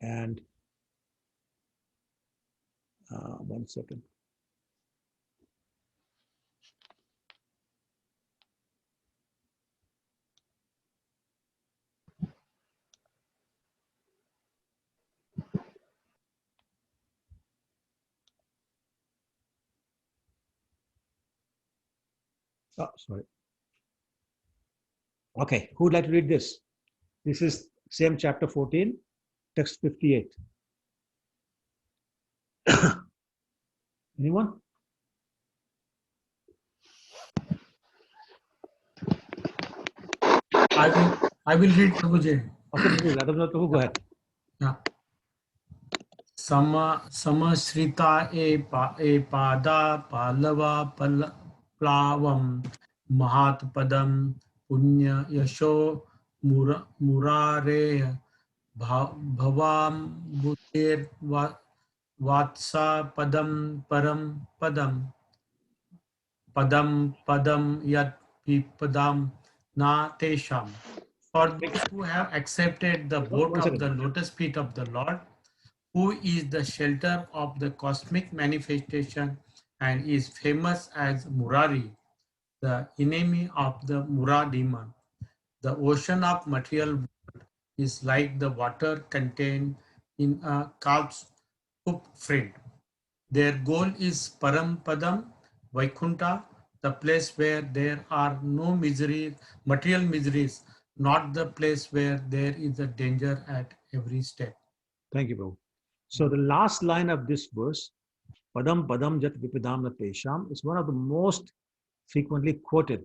And 1 second. Oh, sorry. Okay, who would like to read this? This is same chapter 14, text 58. Anyone? I will read, Prabhuji. Okay, Prabhu, go ahead. Yeah. Samashrita pada palava plavam mahatpadam punya yasho murare bhavam buddhir vatsa padam param padam padam yat pipadam na tesham. For those who have accepted the vote of the lotus feet of the Lord, who is the shelter of the cosmic manifestation and is famous as Murari, the enemy of the Mura demon. The ocean of material world is like the water contained in a calf's hoof friend. Their goal is Parampadam, Vaikunta, the place where there are no material miseries, not the place where there is a danger at every step. Thank you, Prabhu. So the last line of this verse, Padam Padam Jat Vipadam Natesham, is one of the most frequently quoted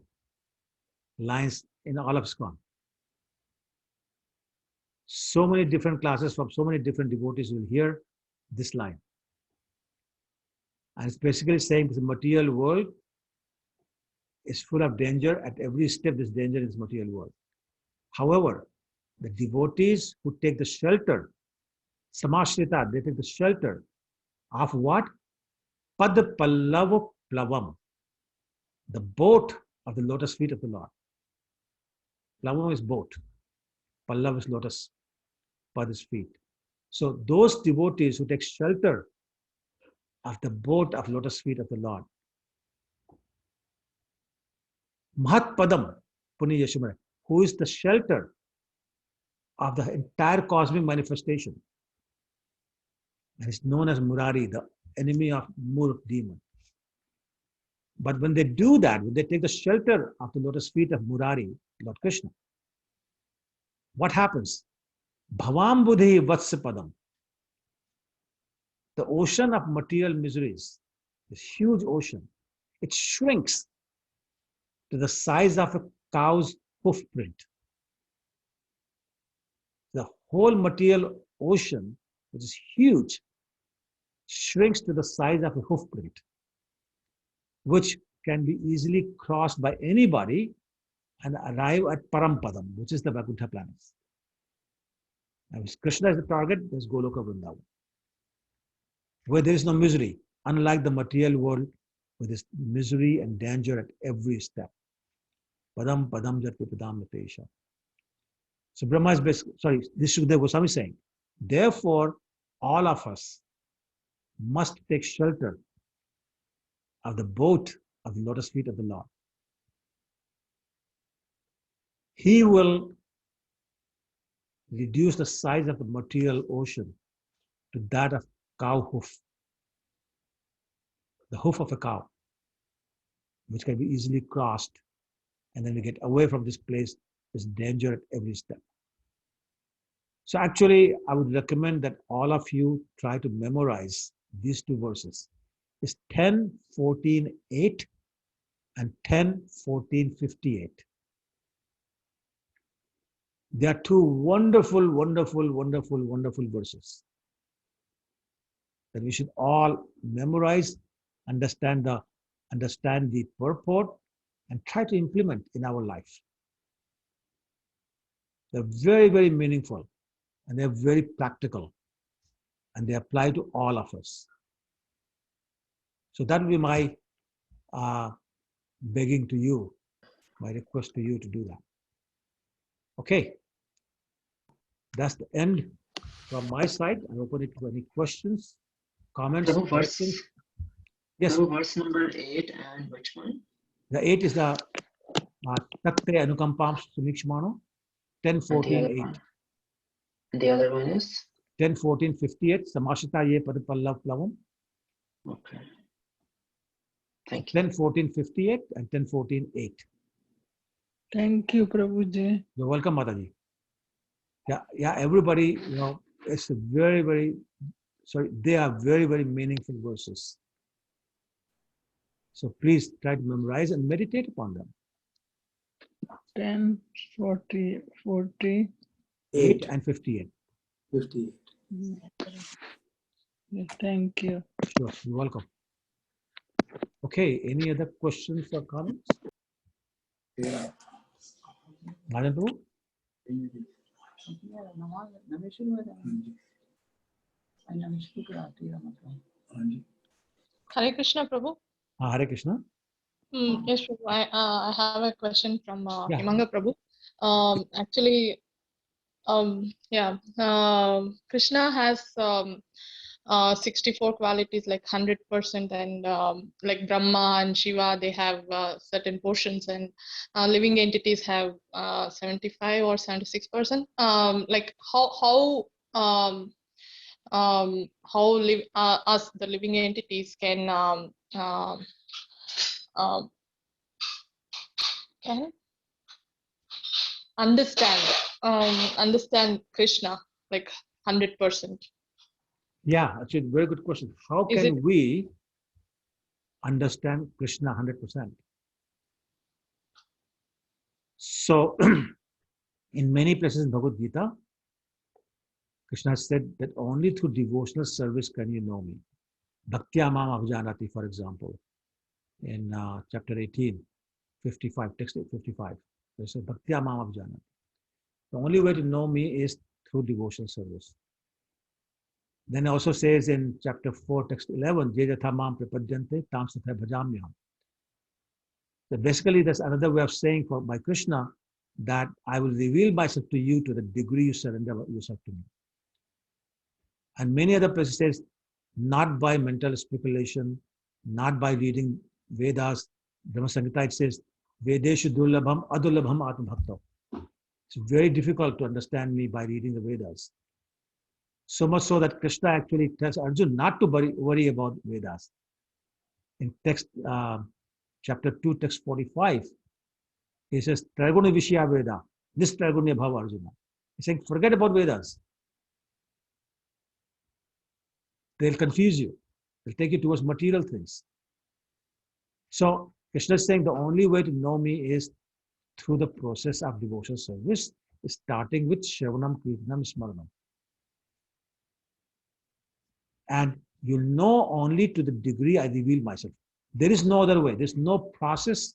lines in all of ISKCON. So many different classes from so many different devotees will hear this line. And it's basically saying the material world is full of danger. At every step, there's danger in this material world. However, the devotees who take the shelter, Samashrita, they take the shelter of what? Pad Pallava Plavam, the boat of the lotus feet of the Lord. Plavam is boat, Pallav is lotus, Pad is feet. So those devotees who take shelter of the boat of lotus feet of the Lord, Mahat Padam, Puni Yashumara, who is the shelter of the entire cosmic manifestation, and is known as Murari, the enemy of Mur demon. But when they do that, when they take the shelter of the lotus feet of Murari, Lord Krishna, what happens? Bhavam Buddhi Vatsapadam, the ocean of material miseries, this huge ocean, it shrinks to the size of a cow's hoof print. The whole material ocean, which is huge, shrinks to the size of a hoof print, which can be easily crossed by anybody and arrive at Parampadam, which is the Vaikuntha planets. Now, if Krishna is the target, there's Goloka Vrindavan, where there is no misery, unlike the material world, where there's misery and danger at every step. Padam Padam Jati Padam Latesha. So Brahma is basically, sorry, this is Sukadeva Goswami saying, therefore, all of us must take shelter of the boat of the lotus feet of the Lord. He will reduce the size of the material ocean to that of cow hoof, the hoof of a cow, which can be easily crossed. And then we get away from this place. There's danger at every step. So actually, I would recommend that all of you try to memorize these two verses. It's 10:14:8 and 10:14:58. They are two wonderful, wonderful, wonderful, wonderful verses that we should all memorize, understand the purport, and try to implement in our life. They're very, very meaningful, and they're very practical, and they apply to all of us. So that will be my begging to you, my request to you to do that. Okay, that's the end from my side. I open it to any questions, comments, Prabhu, corrections. Yes. Prabhu, verse number 8 and which one? The 8 is the Tatte Anukampam Sumikshmano, 10:14:8. The other one is? 10:14:58, Samashita Ye Padapallav Plavam. Okay. Thank you. 10:14:58 and 10:14:8. Thank you, Prabhuji. You're welcome, Mataji. Yeah, everybody, it's a very, very, they are very, very meaningful verses. So please try to memorize and meditate upon them. 10:40. 8 and 58. 58. Yeah, thank you. Sure, you're welcome. Okay, any other questions or comments? Yeah. Madam Prabhu? Hare Krishna, Prabhu. Hare Krishna. Yes, Prabhu. I have a question from Yeah. Himanga Prabhu. Actually, Krishna has 64 qualities, like 100%, and like Brahma and Shiva, they have certain portions, and living entities have 75 or 76%. Like how us, the living entities, can understand Krishna like 100%. Yeah, actually, very good question. How can we understand Krishna 100%? So, in many places in Bhagavad Gita, Krishna said that only through devotional service can you know me. Bhaktya Mam Abhijanati, for example, in chapter 18, 55, text 55. They say Bhaktya Mam Abhijanati. The only way to know me is through devotional service. Then it also says in chapter 4, text 11, Jejatha Mam Prapadyante Tam Satha Bhajamyam. So basically, that's another way of saying by Krishna that I will reveal myself to you to the degree you surrender yourself to me. And many other places says, not by mental speculation, not by reading Vedas. Brahma Samhita, it says, Vedeshu dullabham adulabham atmabhakta. It's very difficult to understand me by reading the Vedas. So much so that Krishna actually tells Arjuna not to worry about Vedas. In text, chapter 2, text 45, he says, Traguna Vishya Veda, this Traguna Bhava Arjuna. He's saying, forget about Vedas. They'll confuse you. They'll take you towards material things. So Krishna is saying the only way to know me is through the process of devotional service, starting with Shravanam, Kirtanam, Smaranam. And you know only to the degree I reveal myself. There is no other way. There's no process.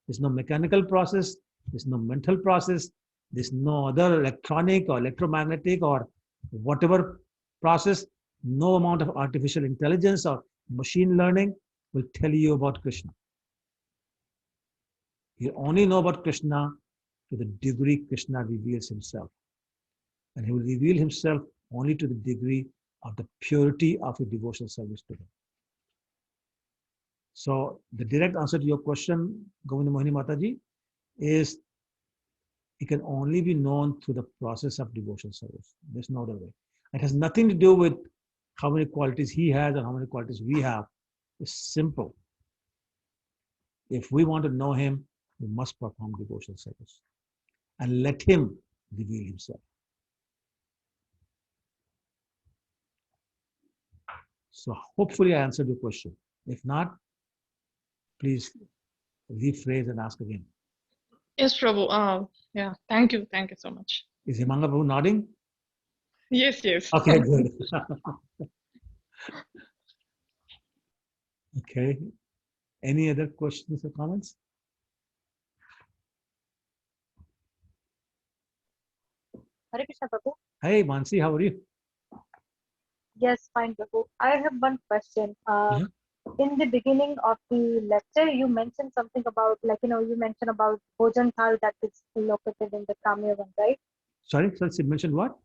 There's no mechanical process. There's no mental process. There's no other electronic or electromagnetic or whatever process. No amount of artificial intelligence or machine learning will tell you about Krishna. You only know about Krishna to the degree Krishna reveals himself. And he will reveal himself only to the degree of the purity of your devotional service to him. So the direct answer to your question, Govinda Mohini Mataji, is it can only be known through the process of devotional service. There's no other way. It has nothing to do with how many qualities he has or how many qualities we have. It's simple. If we want to know him, we must perform devotional service and let him reveal himself. So hopefully I answered your question. If not, please rephrase and ask again. Yes, Prabhu. Yeah, thank you so much. Is Himanga Prabhu nodding? Yes. Okay, good. Okay. Any other questions or comments? Hare Krishna, Prabhu. Hey, Mansi, how are you? Yes, fine, Prabhu. I have one question. In the beginning of the lecture, you mentioned something about, you mentioned about Bhojan Thal that is located in the Kamyavan, right? Sorry, you mentioned what?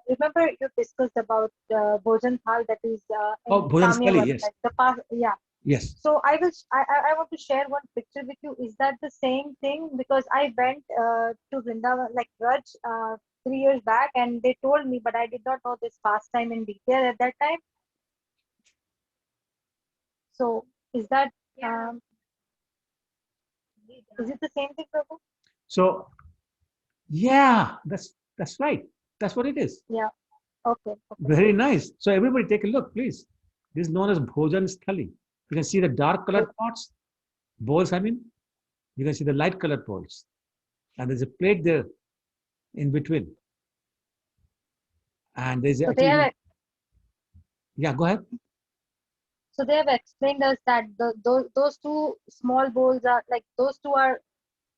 Remember you discussed about Bhojan Thal that is in Bhojan Thali, Kamyavan, yes. like the past, yeah. Yes. So I want to share one picture with you. Is that the same thing? Because I went to Vrindavan, like Raj, 3 years back, and they told me, but I did not know this pastime in detail at that time. So is that is it the same thing, Prabhu? So yeah, that's right. That's what it is. Yeah. Okay. Very nice. So everybody take a look, please. This is known as Bhojan Sthali. You can see the dark colored pots, bowls, I mean. You can see the light colored bowls. And there's a plate there in between. And there's So actually... Yeah, go ahead. So they have explained us that those two small bowls are like, those two are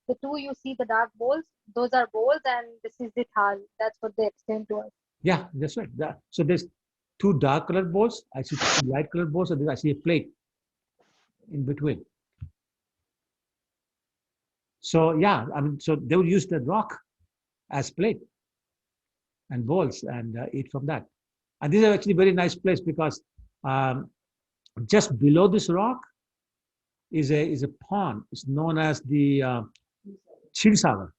the two you see, the dark bowls, those are bowls, and this is the thal. That's what they explained to us. Yeah, that's right. So there's two dark colored bowls. I see two light colored bowls, and I see a plate in between. So yeah, I mean, so they would use the rock as plate and bowls and eat from that. And this is actually a very nice place because just below this rock is a pond. It's known as the Chirsagar,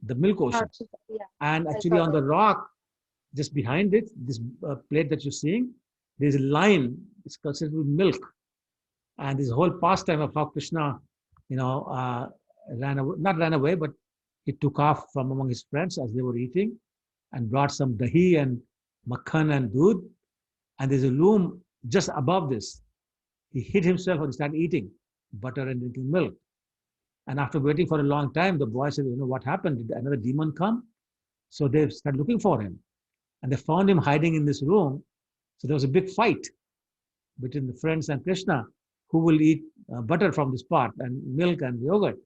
the milk ocean. Yeah. And actually on the rock, just behind it, this plate that you're seeing, there's a line. It's considered with milk. And this whole pastime of how Krishna, not ran away, but he took off from among his friends as they were eating and brought some dahi and makhan and doodh. And there's a loom just above this. He hid himself and started eating butter and drinking milk. And after waiting for a long time, the boy said, what happened? Did another demon come? So they started looking for him. And they found him hiding in this room. So there was a big fight between the friends and Krishna, who will eat butter from this pot and milk and yogurt.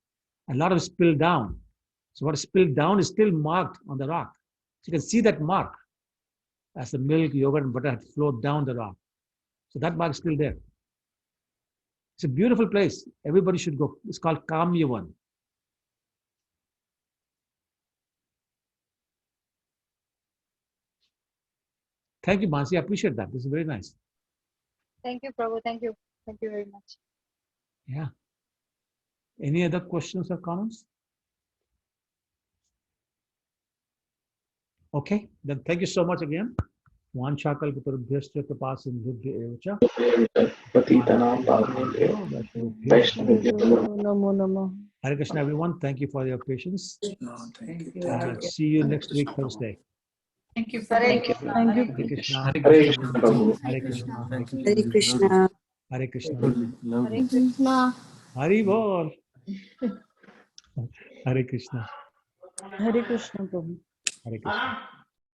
A lot of it spilled down. So what is spilled down is still marked on the rock. So you can see that mark as the milk, yogurt, and butter had flowed down the rock. So that mark is still there. It's a beautiful place. Everybody should go. It's called Kamyavan. Thank you, Mansi. I appreciate that. This is very nice. Thank you, Prabhu. Thank you. Thank you very much. Yeah. Any other questions or comments? Okay, then thank you so much again. Vanchakalpatarubhyascha kripasindhubhya evacha. Patitanam Pavanebhyo Vaishnavebhyo. Namo Namo. Hare Krishna, everyone. Thank you for your patience. No, thank you. And see you next week, Thursday. Thank you. Thank you. Hare Krishna. Hare Krishna Prabhu. Hare Krishna. Hare Krishna. Hare Krishna. Hare Krishna. Lovely. Krishna. Hari Bol. Hare Krishna. Hare Krishna, Prabhu. Hare Krishna.